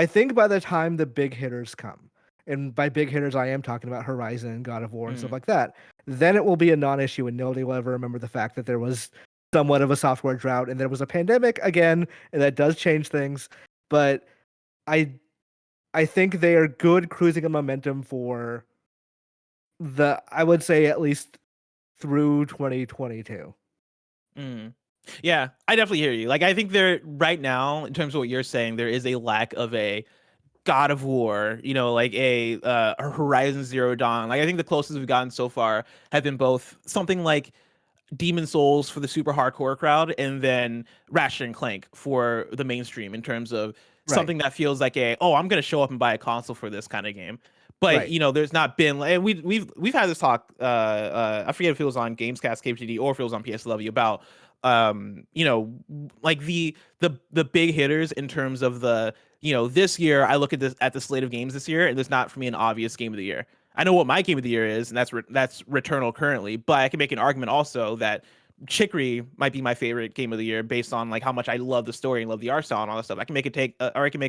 S2: think by the time the big hitters come, and by big hitters I am talking about Horizon and God of War and stuff like that, then it will be a non-issue, and nobody will ever remember the fact that there was somewhat of a software drought and there was a pandemic again, and that does change things. But I think they are good cruising a momentum for I would say at least through 2022.
S1: Yeah, I definitely hear you. Like, I think there right now, in terms of what you're saying, there is a lack of a God of War, like a Horizon Zero Dawn. Like, I think the closest we've gotten so far have been both something like Demon Souls for the super hardcore crowd, and then Ratchet and Clank for the mainstream, in terms of something that feels like I'm gonna show up and buy a console for this kind of game. But there's not been, and we've had this talk. I forget if it was on Gamescast KPTD or if it was on PSLW about like the big hitters in terms of the this year. I look at the slate of games this year, and there's not for me an obvious game of the year. I know what my game of the year is, and that's Returnal currently, but I can make an argument also that Chicory might be my favorite game of the year based on like how much I love the story and love the art style and all that stuff. I can make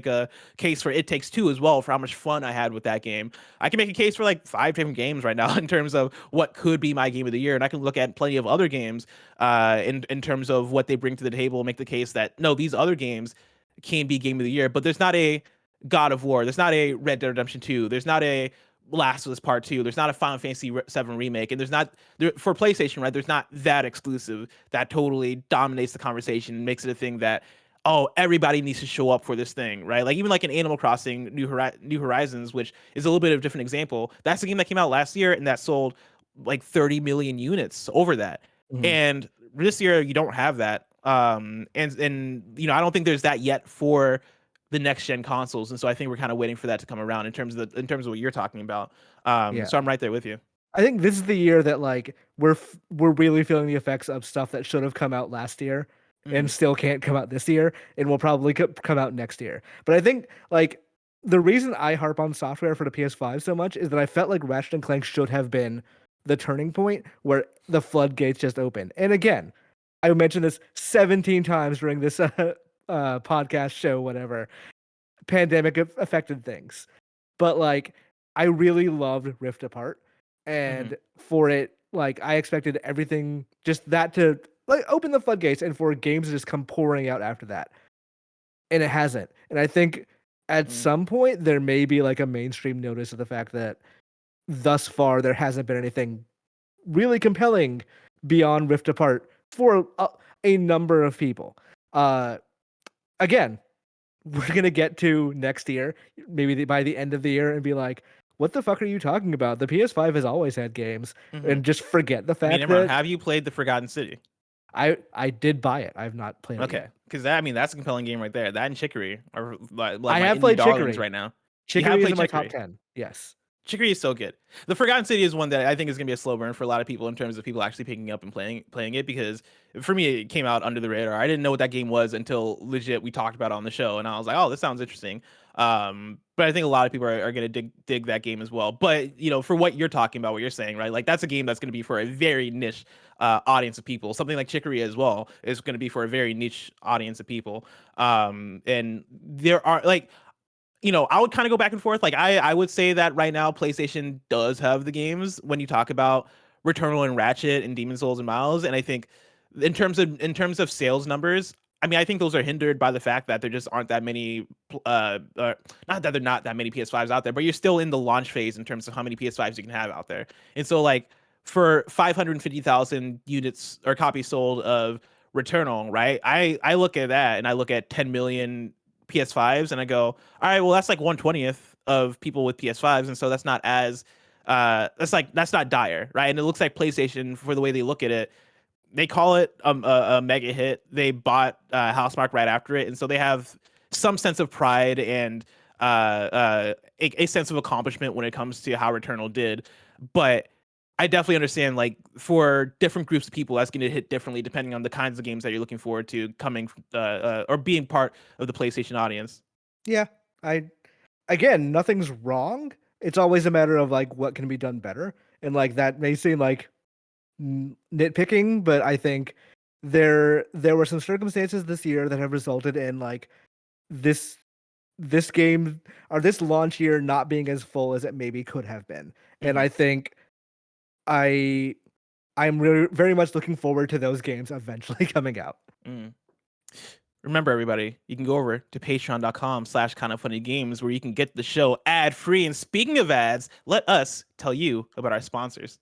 S1: a case for It Takes Two as well, for how much fun I had with that game. I can make a case for like 5 different games right now in terms of what could be my game of the year, and I can look at plenty of other games in terms of what they bring to the table and make the case that no, these other games can be game of the year. But there's not a God of War, there's not a Red Dead Redemption 2, there's not a Last of Us Part 2, there's not a Final Fantasy 7 remake, and there's not for PlayStation, right? There's not that exclusive that totally dominates the conversation and makes it a thing that everybody needs to show up for this thing, right? Like even like an Animal Crossing New Horizons, which is a little bit of a different example. That's a game that came out last year and that sold like 30 million units over that. And this year you don't have that. And I don't think there's that yet for the next gen consoles, and so I think we're kind of waiting for that to come around in terms of what you're talking about. So I'm right there with you.
S2: I think this is the year that like we're really feeling the effects of stuff that should have come out last year and still can't come out this year, and will probably come out next year. But I think like the reason I harp on software for the PS5 so much is that I felt like Ratchet and Clank should have been the turning point where the floodgates just open. And again, I mentioned this 17 times during this podcast show, whatever. Pandemic affected things, but like I really loved Rift Apart, and for it, like I expected everything just that to like open the floodgates and for games to just come pouring out after that, and it hasn't. And I think at some point there may be like a mainstream notice of the fact that thus far there hasn't been anything really compelling beyond Rift Apart for a number of people. Again, we're going to get to next year, maybe by the end of the year, and be like, what the fuck are you talking about? The PS5 has always had games, and just forget the fact
S1: Imran, have you played The Forgotten City?
S2: I did buy it. I've not played it
S1: Okay,
S2: yet.
S1: because that's a compelling game right there. That and Chicory are like
S2: I
S1: my
S2: have
S1: indie
S2: played
S1: darlings
S2: Chicory.
S1: right now.
S2: Chicory is
S1: played
S2: in my top
S1: Chicory.
S2: 10. Yes.
S1: Chicory is so good. The Forgotten City is one that I think is gonna be a slow burn for a lot of people in terms of people actually picking up and playing it, because for me it came out under the radar. I didn't know what that game was until legit we talked about it on the show, and I was like, oh, this sounds interesting. But I think a lot of people are gonna dig that game as well. But for what you're talking about, what you're saying, right? Like that's a game that's gonna be for a very niche audience of people. Something like Chicory as well is gonna be for a very niche audience of people. And there are like I would kind of go back and forth. Like I would say that right now PlayStation does have the games when you talk about Returnal and Ratchet and Demon's Souls and Miles. And I think in terms of sales numbers, I think those are hindered by the fact that there just aren't that many not that there are not that many PS5s out there, but you're still in the launch phase in terms of how many PS5s you can have out there. And so like for 550,000 units or copies sold of Returnal, right? I look at that and I look at 10 million PS5s and I go, all right, well that's like 1/20th of people with PS5s, and so that's not as that's not dire, right? And it looks like PlayStation, for the way they look at it, they call it a mega hit. They bought Housemarque right after it, and so they have some sense of pride and a sense of accomplishment when it comes to how Returnal did. But I definitely understand, like, for different groups of people, that's going to hit differently depending on the kinds of games that you're looking forward to coming or being part of the PlayStation audience.
S2: Yeah. Again, nothing's wrong. It's always a matter of like what can be done better, and like that may seem like nitpicking, but I think there were some circumstances this year that have resulted in like this game or this launch year not being as full as it maybe could have been. And I think I'm really very much looking forward to those games eventually coming out.
S1: Remember, everybody, you can go over to patreon.com/kindoffunnygames where you can get the show ad free. And speaking of ads, let us tell you about our sponsors.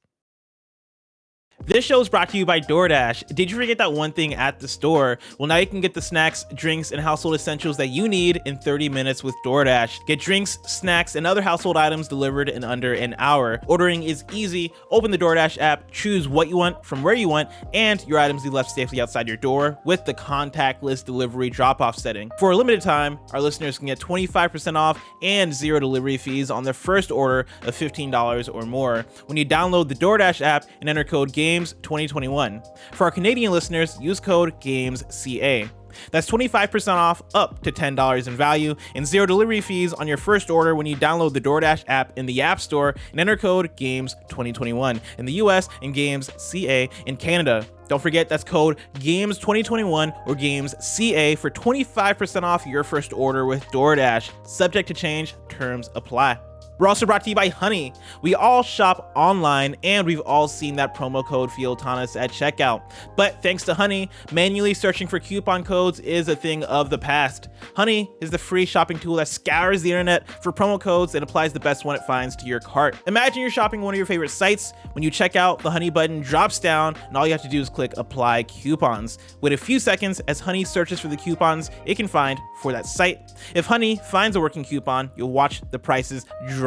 S1: This show is brought to you by DoorDash. Did you forget that one thing at the store? Well, now you can get the snacks, drinks, and household essentials that you need in 30 minutes with DoorDash. Get drinks, snacks, and other household items delivered in under an hour. Ordering is easy. Open the DoorDash app, choose what you want from where you want, and your items will be left safely outside your door with the contactless delivery drop-off setting. For a limited time, our listeners can get 25% off and 0 delivery fees on their first order of $15 or more when you download the DoorDash app and enter code GAMES2021. For our Canadian listeners, use code GAMESCA. That's 25% off up to $10 in value and 0 delivery fees on your first order when you download the DoorDash app in the App Store and enter code GAMES2021 in the US and GAMESCA in Canada. Don't forget, that's code GAMES2021 or GAMESCA for 25% off your first order with DoorDash. Subject to change, terms apply. We're also brought to you by Honey. We all shop online, and we've all seen that promo code Fiotanis at checkout. But thanks to Honey, manually searching for coupon codes is a thing of the past. Honey is the free shopping tool that scours the internet for promo codes and applies the best one it finds to your cart. Imagine you're shopping one of your favorite sites. When you check out, the Honey button drops down, and all you have to do is click Apply Coupons. Wait a few seconds as Honey searches for the coupons it can find for that site. If Honey finds a working coupon, you'll watch the prices drop.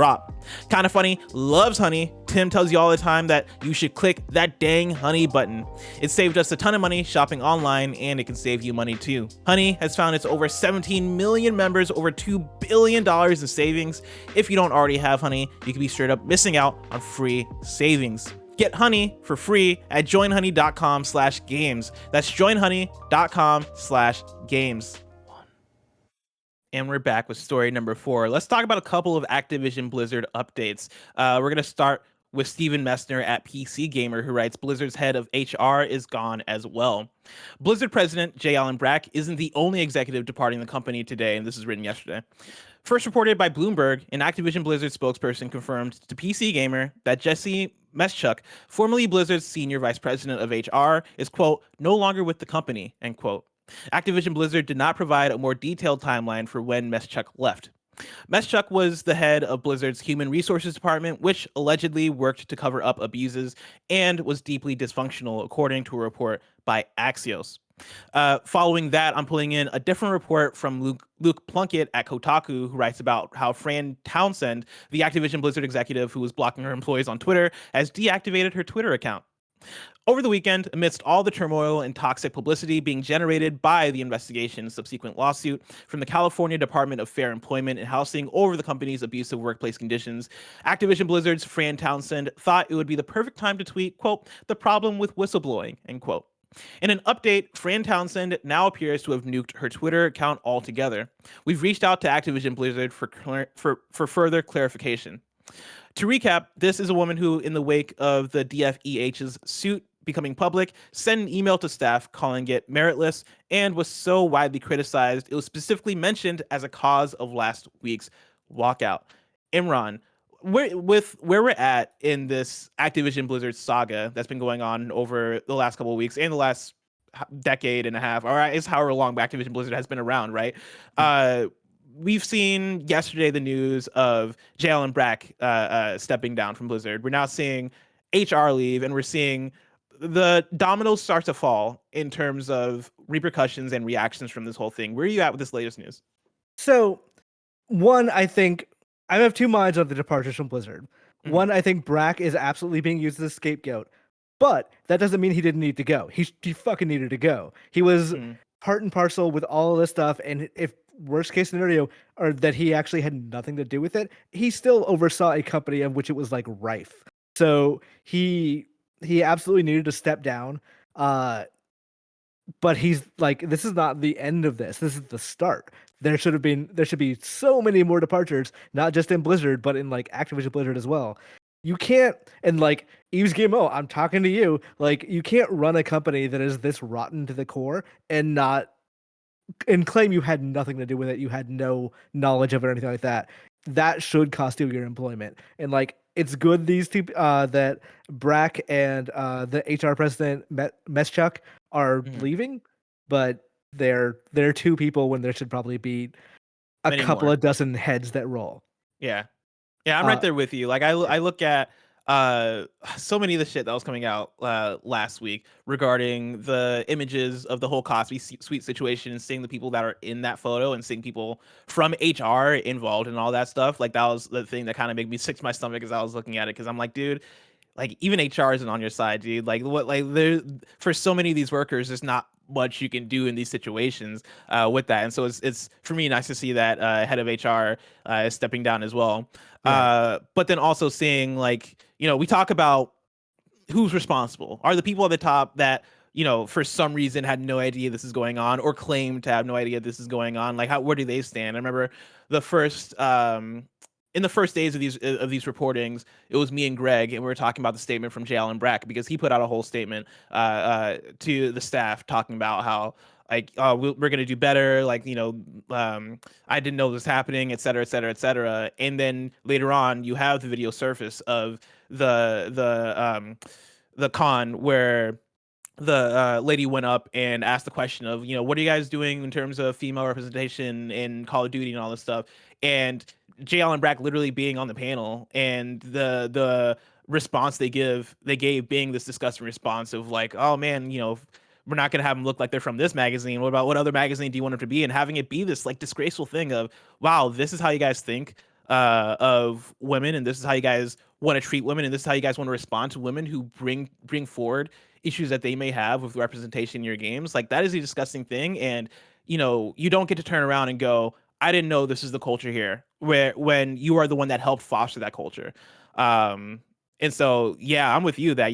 S1: Kind of Funny loves Honey. Tim tells you all the time that you should click that dang Honey button. It saved us a ton of money shopping online, and it can save you money too. Honey has found its over 17 million members, over $2 billion in savings. If you don't already have Honey, you could be straight up missing out on free savings. Get Honey for free at joinhoney.com/games. That's joinhoney.com/games. And we're back with story number 4. Let's talk about a couple of Activision Blizzard updates. We're going to start with Steven Messner at PC Gamer, who writes, Blizzard's head of HR is gone as well. Blizzard president J. Allen Brack isn't the only executive departing the company today, and this is written yesterday. First reported by Bloomberg, an Activision Blizzard spokesperson confirmed to PC Gamer that Jesse Meschuk, formerly Blizzard's senior vice president of HR, is, quote, no longer with the company, end quote. Activision Blizzard did not provide a more detailed timeline for when Meschuk left. Meschuk was the head of Blizzard's Human Resources Department, which allegedly worked to cover up abuses and was deeply dysfunctional, according to a report by Axios. Following that, I'm pulling in a different report from Luke Plunkett at Kotaku, who writes about how Fran Townsend, the Activision Blizzard executive who was blocking her employees on Twitter, has deactivated her Twitter account. Over the weekend, amidst all the turmoil and toxic publicity being generated by the investigation and subsequent lawsuit from the California Department of Fair Employment and Housing over the company's abusive workplace conditions, Activision Blizzard's Fran Townsend thought it would be the perfect time to tweet, quote, "the problem with whistleblowing," end quote. In an update, Fran Townsend now appears to have nuked her Twitter account altogether. We've reached out to Activision Blizzard for further clarification. To recap, this is a woman who, in the wake of the DFEH's suit becoming public, sent an email to staff calling it meritless and was so widely criticized, it was specifically mentioned as a cause of last week's walkout. Imran, where we're at in this Activision Blizzard saga that's been going on over the last couple of weeks and the last decade and a half, or is however long Activision Blizzard has been around, right? We've seen yesterday the news of Jalen Brack stepping down from Blizzard. We're now seeing HR leave, and we're seeing the dominoes start to fall in terms of repercussions and reactions from this whole thing. Where are you at with this latest news?
S2: So, one, I think I have two minds on the departures from Blizzard. Mm-hmm. One, I think Brack is absolutely being used as a scapegoat, but that doesn't mean he didn't need to go. He fucking needed to go. He was part and parcel with all of this stuff, and if worst case scenario, or that he actually had nothing to do with it, he still oversaw a company of which it was like rife. So he absolutely needed to step down. But he's like, this is not the end of this. This is the start. There should be so many more departures, not just in Blizzard, but in like Activision Blizzard as well. You can't, and like Eves Gamo, I'm talking to you. Like, you can't run a company that is this rotten to the core and claim you had nothing to do with it. You had no knowledge of it or anything like that. That should cost you your employment. And like, it's good these two that Brack and the HR president Meschuk are leaving, but they're two people when there should probably be a couple of dozen heads that roll.
S1: Yeah, I'm right there with you. Like I look at so many of the shit that was coming out last week regarding the images of the whole Cosby Suite situation and seeing the people that are in that photo and seeing people from HR involved and all that stuff. Like, that was the thing that kind of made me sick to my stomach as I was looking at it, because I'm like, dude, like, even HR isn't on your side, dude. Like, what, like, there, for so many of these workers, there's not much you can do in these situations with that. And so it's for me nice to see that head of HR is stepping down as well. Right. But then also seeing, like, you know, we talk about who's responsible. Are the people at the top that, you know, for some reason had no idea this is going on, or claim to have no idea this is going on? Like, where do they stand? I remember the first in the first days of these reportings, it was me and Greg, and we were talking about the statement from Jalen Brack, because he put out a whole statement to the staff talking about how, like, we're going to do better. Like, you know, I didn't know this was happening, et cetera, et cetera, et cetera. And then later on, you have the video surface of the con where the lady went up and asked the question of, you know, what are you guys doing in terms of female representation in Call of Duty and all this stuff? And Jalen Brack literally being on the panel, and the response they gave being this disgusting response of like, oh man, you know, we're not going to have them look like they're from this magazine. What about, what other magazine do you want them to be? And having it be this like disgraceful thing of, wow, this is how you guys think of women, and this is how you guys want to treat women, and this is how you guys want to respond to women who bring forward issues that they may have with representation in your games. Like, that is a disgusting thing. And, you know, you don't get to turn around and go, I didn't know this is the culture here, when you are the one that helped foster that culture. And so, yeah, I'm with you that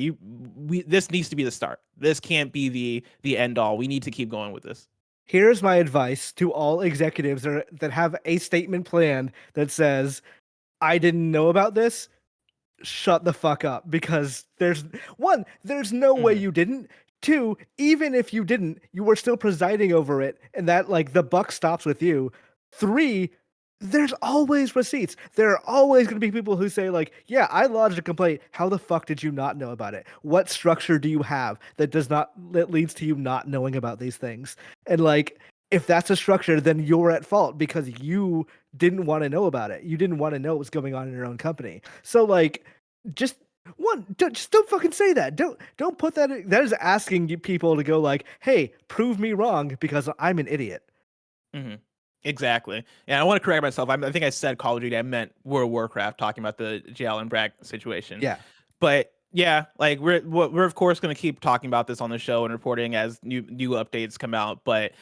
S1: this needs to be the start. This can't be the end all. We need to keep going with this.
S2: Here's my advice to all executives that have a statement planned that says, I didn't know about this. Shut the fuck up, because there's no way you didn't. Two, even if you didn't, you were still presiding over it, and that, like, the buck stops with you. Three, there's always receipts. There are always going to be people who say, like, yeah, I lodged a complaint. How the fuck did you not know about it? What structure do you have that leads to you not knowing about these things? And, like, if that's a structure, then you're at fault because you didn't want to know about it. You didn't want to know what was going on in your own company. So, like, just don't fucking say that. Don't put that. That is asking people to go like, hey, prove me wrong because I'm an idiot.
S1: Mm-hmm. Exactly. And I want to correct myself. I think I said Call of Duty. I meant World of Warcraft, talking about the Jalen Brack situation.
S2: Yeah.
S1: But Yeah, like we're of course going to keep talking about this on the show and reporting as new updates come out. But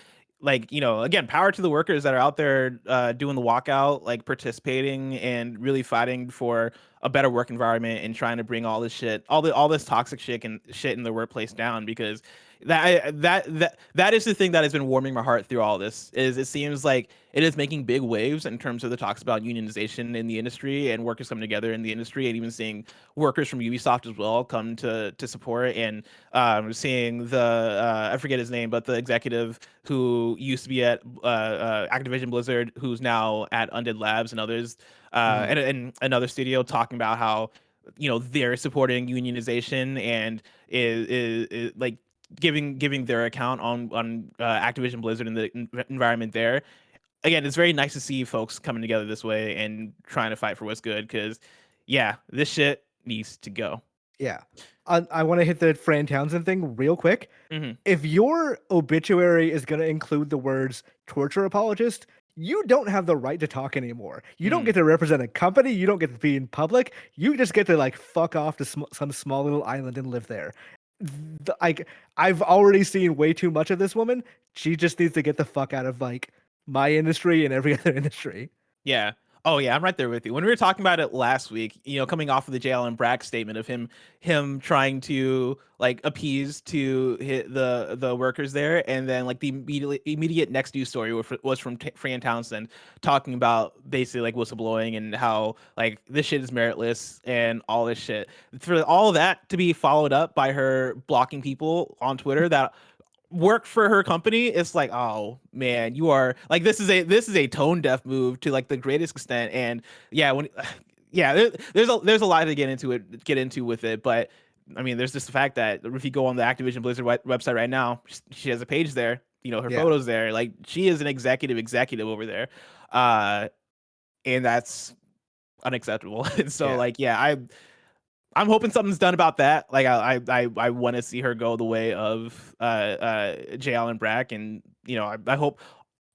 S1: like, again, power to the workers that are out there doing the walkout, like participating and really fighting for a better work environment and trying to bring all this shit, all this toxic shit and shit in the workplace down. Because that is the thing that has been warming my heart through all this. Is it seems like it is making big waves in terms of the talks about unionization in the industry and workers coming together in the industry, and even seeing workers from Ubisoft as well come to support, and seeing the I forget his name, but the executive who used to be at Activision Blizzard, who's now at Undead Labs and others, and another studio, talking about how they're supporting unionization and is like giving their account on Activision Blizzard and the environment there. Again, it's very nice to see folks coming together this way and trying to fight for what's good, because yeah, this shit needs to go.
S2: Yeah. I want to hit the Fran Townsend thing real quick.
S1: Mm-hmm.
S2: If your obituary is going to include the words torture apologist, you don't have the right to talk anymore. You don't get to represent a company. You don't get to be in public. You just get to like fuck off to some small little island and live there. Like, I've already seen way too much of this woman. She just needs to get the fuck out of like my industry and every other industry.
S1: Yeah. Oh yeah, I'm right there with you. When we were talking about it last week, coming off of the JLM Brack statement of him trying to like appease to hit the workers there, and then like the immediate next news story was from Fran Townsend talking about basically like whistleblowing and how like this shit is meritless and all this shit. For all of that to be followed up by her blocking people on Twitter that work for her company, it's like, oh man, you are like, this is a tone deaf move to like the greatest extent. And yeah, there's a lot to get into with it, but I mean, there's just the fact that if you go on the Activision Blizzard website right now, she has a page there, her photos there, like she is an executive over there, and that's unacceptable. And so like, yeah, I'm hoping something's done about that. Like I want to see her go the way of J. Allen Brack, and I hope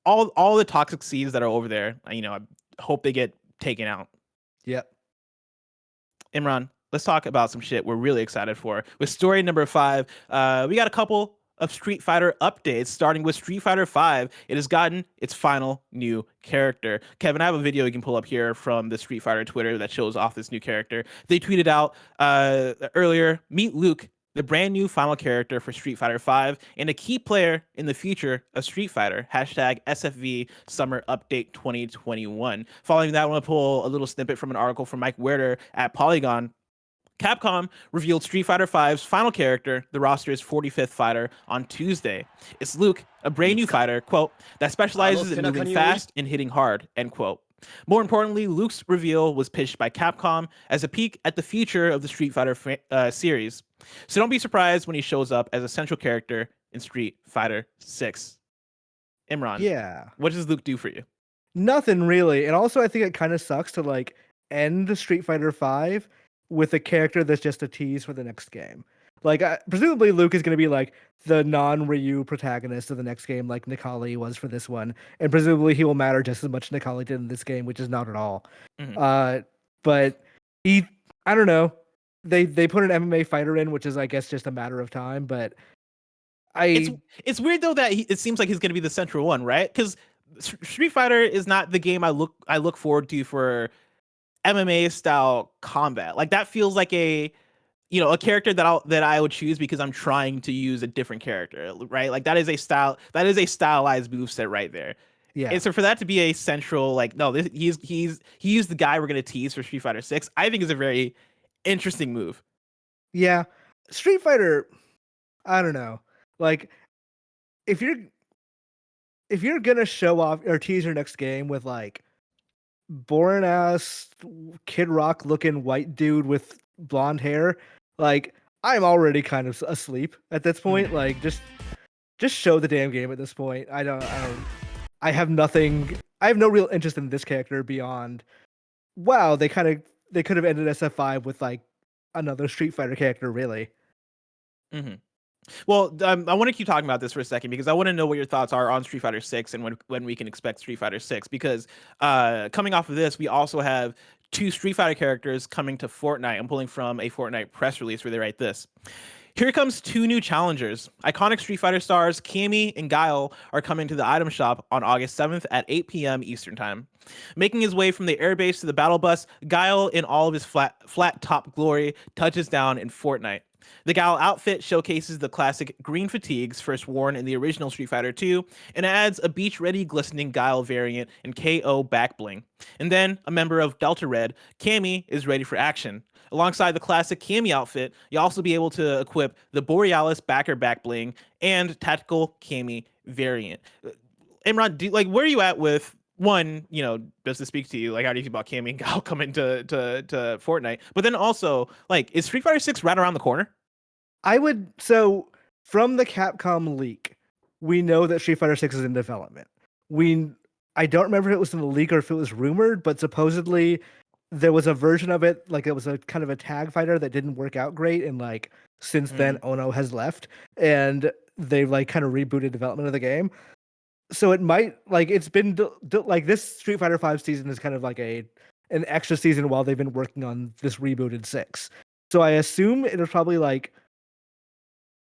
S1: all the toxic seeds that are over there, I hope they get taken out.
S2: Yep.
S1: Imran, let's talk about some shit we're really excited for. With story number 5, we got a couple of Street Fighter updates, starting with Street Fighter V. It has gotten its final new character. Kevin, I have a video you can pull up here from the Street Fighter Twitter that shows off this new character. They tweeted out earlier, "Meet Luke, the brand new final character for Street Fighter V and a key player in the future of Street Fighter. #SFV Summer Update 2021. Following that, I want to pull a little snippet from an article from Mike Werder at Polygon. Capcom revealed Street Fighter V's final character, the roster's 45th fighter, on Tuesday. It's Luke, a brand new fighter, quote, that specializes in moving fast and hitting hard, end quote. More importantly, Luke's reveal was pitched by Capcom as a peek at the future of the Street Fighter series. So don't be surprised when he shows up as a central character in Street Fighter 6. Imran,
S2: yeah,
S1: what does Luke do for you?
S2: Nothing really. And also, I think it kind of sucks to like end Street Fighter V with a character that's just a tease for the next game. Like, presumably Luke is going to be like the non-Ryu protagonist of the next game, like Nikali was for this one, and presumably he will matter just as much Nikali did in this game, which is not at all. But I don't know. They put an MMA fighter in, which is, I guess, just a matter of time. But
S1: it's weird though that it seems like he's going to be the central one, right? Because Street Fighter is not the game I look forward to for MMA style combat. Like that feels like a character that I would choose because I'm trying to use a different character, right? Like that is a stylized moveset right there.
S2: Yeah.
S1: And so for that to be a central, like, no, he's the guy we're gonna tease for Street Fighter 6, I think is a very interesting move.
S2: Yeah. Street Fighter, I don't know. Like if you're gonna show off or tease your next game with like boring ass Kid Rock looking white dude with blonde hair, like I'm already kind of asleep at this point. Like just show the damn game at this point. I have no real interest in this character beyond, wow, they could have ended SF5 with like another Street Fighter character, really.
S1: Well, I want to keep talking about this for a second because I want to know what your thoughts are on Street Fighter 6 and when we can expect Street Fighter 6. Because coming off of this, we also have two Street Fighter characters coming to Fortnite. I'm pulling from a Fortnite press release where they write this. Here comes two new challengers. Iconic Street Fighter stars Cammy and Guile are coming to the item shop on August 7th at 8 p.m. Eastern Time. Making his way from the airbase to the battle bus, Guile, in all of his flat top glory, touches down in Fortnite. The Guile outfit showcases the classic green fatigues first worn in the original Street Fighter 2, and adds a beach-ready glistening Guile variant and KO back bling. And then, a member of Delta Red, Cammy is ready for action. Alongside the classic Cammy outfit, you'll also be able to equip the Borealis backer back bling and tactical Cammy variant. Imran, where are you at with one? Does this speak to you? Like, how do you feel about Cammy and Guile coming to Fortnite? But then also, is Street Fighter 6 right around the corner?
S2: So from the Capcom leak, we know that Street Fighter 6 is in development. I don't remember if it was in the leak or if it was rumored, but supposedly there was a version of it, it was a kind of a tag fighter that didn't work out great, and since then Ono has left, and they've kind of rebooted development of the game. So it might it's been this Street Fighter 5 season is kind of an extra season while they've been working on this rebooted 6. So I assume it was probably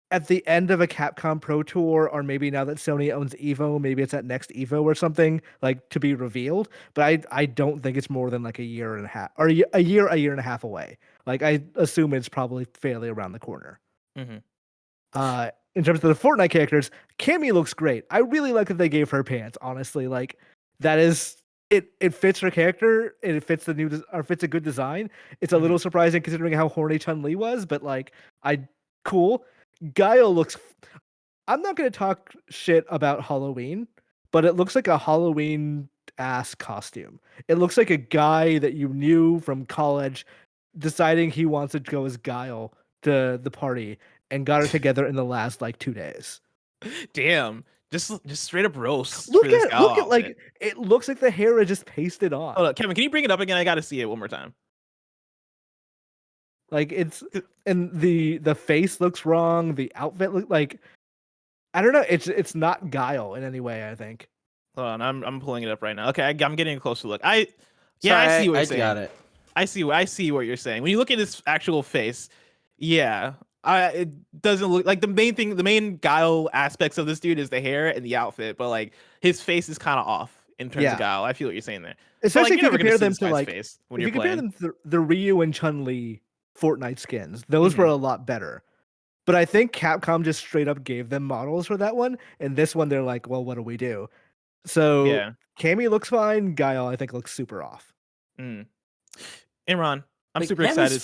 S2: at the end of a Capcom Pro Tour, or maybe now that Sony owns Evo, maybe it's at next Evo or something, to be revealed. But I don't think it's more than a year and a half, or a year and a half away. I assume it's probably fairly around the corner.
S1: Mm-hmm.
S2: In terms of the Fortnite characters, Cammy looks great. I really like that they gave her pants, honestly. That is... It fits her character, and it fits fits a good design. It's a little surprising considering how horny Chun-Li was, but cool. Guile looks... I'm not going to talk shit about Halloween, but it looks like a Halloween-ass costume. It looks like a guy that you knew from college deciding he wants to go as Guile to the party and got it together in the last 2 days.
S1: Damn. Just straight up roast.
S2: Look at it looks like the hair is just pasted on.
S1: Hold on, Kevin, can you bring it up again? I got to see it one more time.
S2: And the face looks wrong. The outfit look I don't know. It's not Guile in any way, I think.
S1: Hold on, I'm pulling it up right now. Okay, I'm getting a closer look. I see what you're saying.
S3: Got it.
S1: I see what you're saying. When you look at his actual face, yeah, it doesn't look like the main Guile aspects of this dude is the hair and the outfit, but his face is kind of off in terms of Guile. I feel what you're saying there.
S2: Especially if you compare them to
S1: the
S2: Ryu and Chun-Li Fortnite skins, those were a lot better. But I think Capcom just straight up gave them models for that one, and this one they're like, well, what do we do? So Cammy looks fine. Guile, I think, looks super off.
S1: Imran, I'm super excited.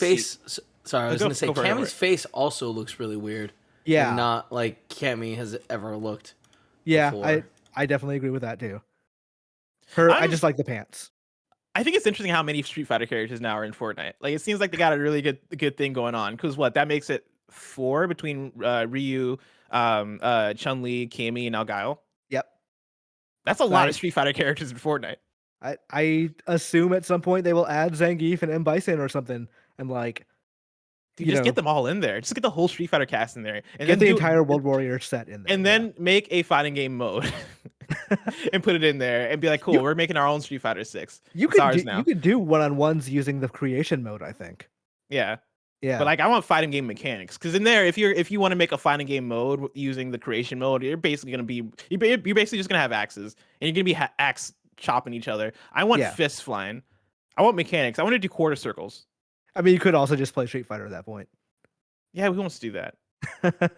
S3: Sorry, I was going to say Cammy's face also looks really weird.
S2: Yeah,
S3: and not like Cammy has ever looked.
S2: Yeah,
S3: before.
S2: I definitely agree with that too. I just like the pants.
S1: I think it's interesting how many Street Fighter characters now are in Fortnite. It seems like they got a really good thing going on. Because that makes it 4 between Ryu, Chun-Li, Cammy, and now Guile.
S2: Yep,
S1: that's a lot of Street Fighter characters in Fortnite.
S2: I assume at some point they will add Zangief and M. Bison or something, and
S1: get them all in there. Just get the whole Street Fighter cast in there, and
S2: get the entire World Warrior set in there,
S1: and then make a fighting game mode. And put it in there and be like, cool, we're making our own Street Fighter 6.
S2: You could do one-on-ones using the creation mode, I think.
S1: Yeah. But I want fighting game mechanics, because in there, if you want to make a fighting game mode using the creation mode, you're basically just gonna have axes, and you're gonna be axe chopping each other. I want fists flying. I want mechanics. I want to do quarter circles.
S2: I mean, you could also just play Street Fighter at that point.
S1: Yeah, who wants to do that?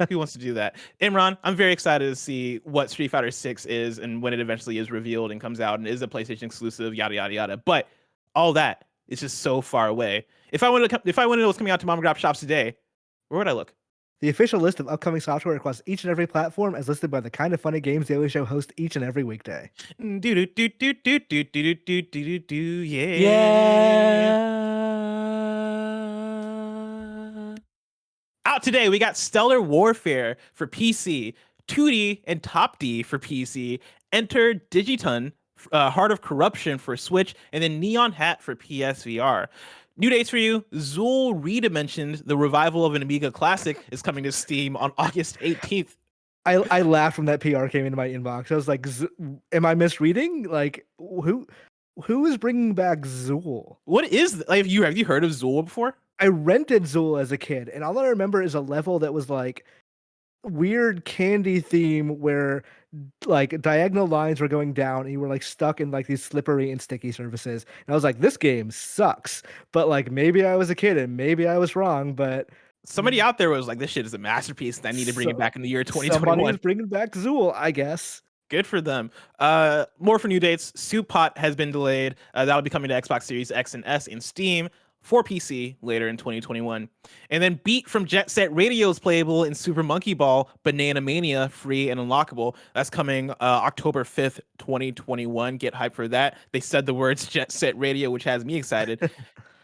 S1: Who wants to do that? Imran, I'm very excited to see what Street Fighter 6 is and when it eventually is revealed and comes out and is a PlayStation exclusive, yada yada yada. But all that is just so far away. If I want to know what's coming out to mom and pop shops today, where would I look?
S2: The official list of upcoming software across each and every platform, as listed by the Kind of Funny Games Daily Show host each and every weekday.
S1: Out today, we got Stellar Warfare for PC, 2D and Top D for PC, Enter Digiton, Heart of Corruption for Switch, and then Neon Hat for PSVR. New dates for you. Zool Redimensioned, the revival of an Amiga classic, is coming to Steam on August 18th.
S2: I laughed when that PR came into my inbox. I was like, am I misreading? Like, who is bringing back Zool?
S1: What is like, have you heard of Zool before?
S2: I rented Zool as a kid, and all I remember is a level that was like weird candy theme where like diagonal lines were going down and you were like stuck in like these slippery and sticky surfaces. And I was like, this game sucks. But like maybe I was a kid and maybe I was wrong, but
S1: somebody out there was like, this shit is a masterpiece and I need to bring it back in the year 2021.
S2: Somebody is bringing back Zool, I guess.
S1: Good for them. More for new dates. Soup Pot has been delayed. That'll be coming to Xbox Series X and S in Steam, for PC later in 2021. And then Beat from Jet Set Radio is playable in Super Monkey Ball Banana Mania, free and unlockable. That's coming October 5th, 2021. Get hyped for that. They said the words Jet Set Radio, which has me excited.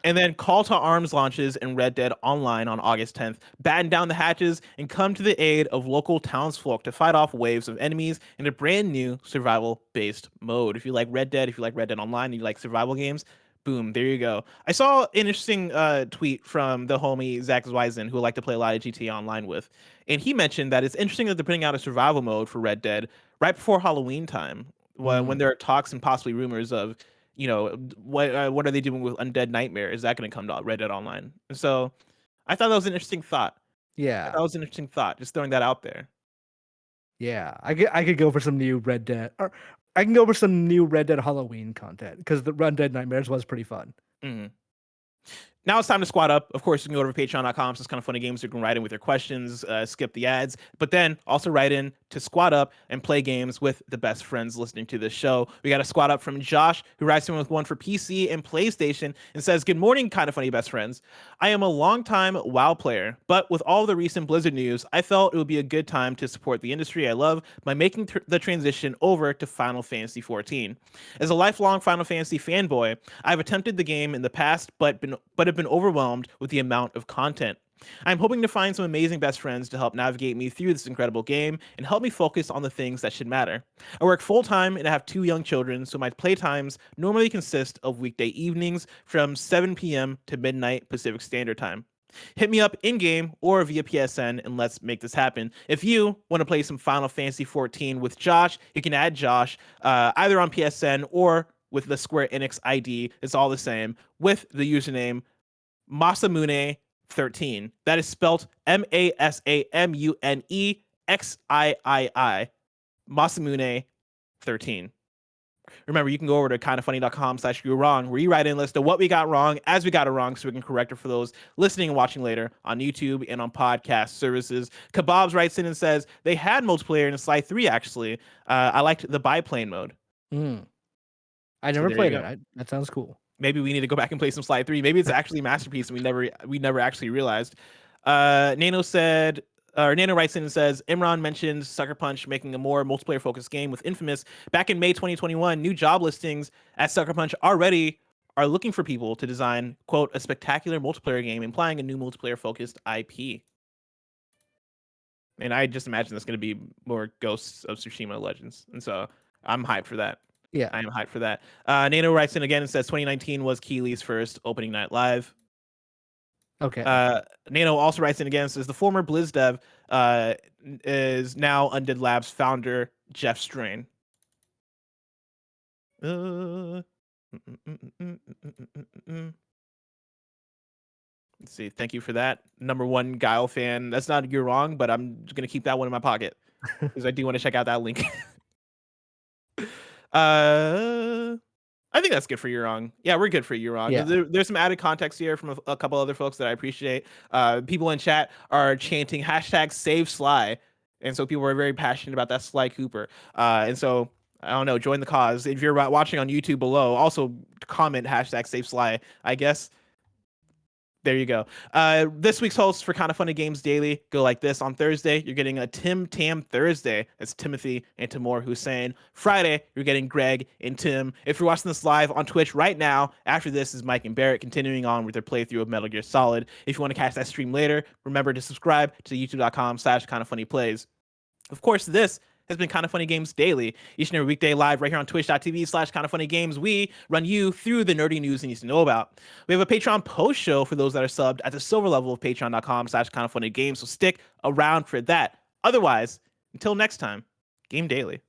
S1: And then Call to Arms launches in Red Dead Online on August 10th. Batten down the hatches and come to the aid of local townsfolk to fight off waves of enemies in a brand new survival-based mode. If you like Red Dead, if you like Red Dead Online, and you like survival games, boom, there you go. I saw an interesting tweet from the homie Zach Zweisen, who I like to play a lot of GTA Online with. And he mentioned that it's interesting that they're putting out a survival mode for Red Dead right before Halloween time, when there are talks and possibly rumors of, you know, what are they doing with Undead Nightmare? Is that going to come to Red Dead Online? So I thought that was an interesting thought.
S2: Yeah.
S1: That was an interesting thought. Just throwing that out there.
S2: Yeah. I could go for some new Red Dead. Or I can go for some new Red Dead Halloween content because the Undead Nightmares was pretty fun.
S1: Mm-hmm. Now it's time to squad up. Of course, you can go over to patreon.com. So it's kind of funny games. You can write in with your questions, skip the ads, but then also write in to squad up and play games with the best friends listening to this show. We got a squad up from Josh, who writes in with one for PC and PlayStation and says, "Good morning, kind of funny best friends. I am a longtime WoW player, but with all the recent Blizzard news, I felt it would be a good time to support the industry I love by making the transition over to Final Fantasy XIV. As a lifelong Final Fantasy fanboy, I've attempted the game in the past, but have been overwhelmed with the amount of content. I'm hoping to find some amazing best friends to help navigate me through this incredible game and help me focus on the things that should matter. I work full-time and I have 2 young children, so my playtimes normally consist of weekday evenings from 7 p.m. to midnight Pacific Standard Time. Hit me up in-game or via PSN and let's make this happen. If you want to play some Final Fantasy XIV with Josh, you can add Josh either on PSN or with the Square Enix ID. It's all the same, with the username Masamune13. That is spelled MasamuneXIII. Masamune13. Remember, you can go over to kindoffunny.com/youwrong, where you write in a list of what we got wrong as we got it wrong, so we can correct it for those listening and watching later on YouTube and on podcast services. Kebabs writes in and says they had multiplayer in Sly 3, actually. I liked the biplane mode.
S2: I never played it. That sounds cool.
S1: Maybe we need to go back and play some Sly 3. Maybe it's actually a masterpiece and we never actually realized. Nano writes in and says, Imran mentions Sucker Punch making a more multiplayer-focused game with Infamous. Back in May 2021, new job listings at Sucker Punch already are looking for people to design, quote, a spectacular multiplayer game, implying a new multiplayer-focused IP. And I just imagine that's going to be more Ghosts of Tsushima Legends. And so I'm hyped for that.
S2: Yeah,
S1: I am hyped for that. Nano writes in again and says 2019 was Keeley's first opening night live.
S2: Okay.
S1: Nano also writes in again and says the former Blizz dev is now Undead Labs founder Jeff Strain. Let's see. Thank you for that. Number 1 Guile fan. That's not You're Wrong, but I'm going to keep that one in my pocket because I do want to check out that link. I think that's good for You're Wrong. Yeah, we're good for You're Wrong.
S2: Yeah.
S1: There's some added context here from a couple other folks that I appreciate. People in chat are chanting #SaveSly, and so people are very passionate about that Sly Cooper. And so I don't know, join the cause. If you're watching on YouTube below, also comment #SaveSly, I guess. There you go. This week's hosts for Kind of Funny Games Daily go like this. On Thursday, you're getting a Tim Tam Thursday. That's Timothy and Timur Hussein. Friday, you're getting Greg and Tim. If you're watching this live on Twitch right now, after this is Mike and Barrett continuing on with their playthrough of Metal Gear Solid. If you want to catch that stream later, remember to subscribe to youtube.com/kindoffunnyplays. Of course, this has been Kind of Funny Games Daily. Each and every weekday live right here on twitch.tv/kindoffunnygames. We run you through the nerdy news you need to know about. We have a Patreon post show for those that are subbed at the silver level of patreon.com/kindoffunnygames. So stick around for that. Otherwise, until next time, game daily.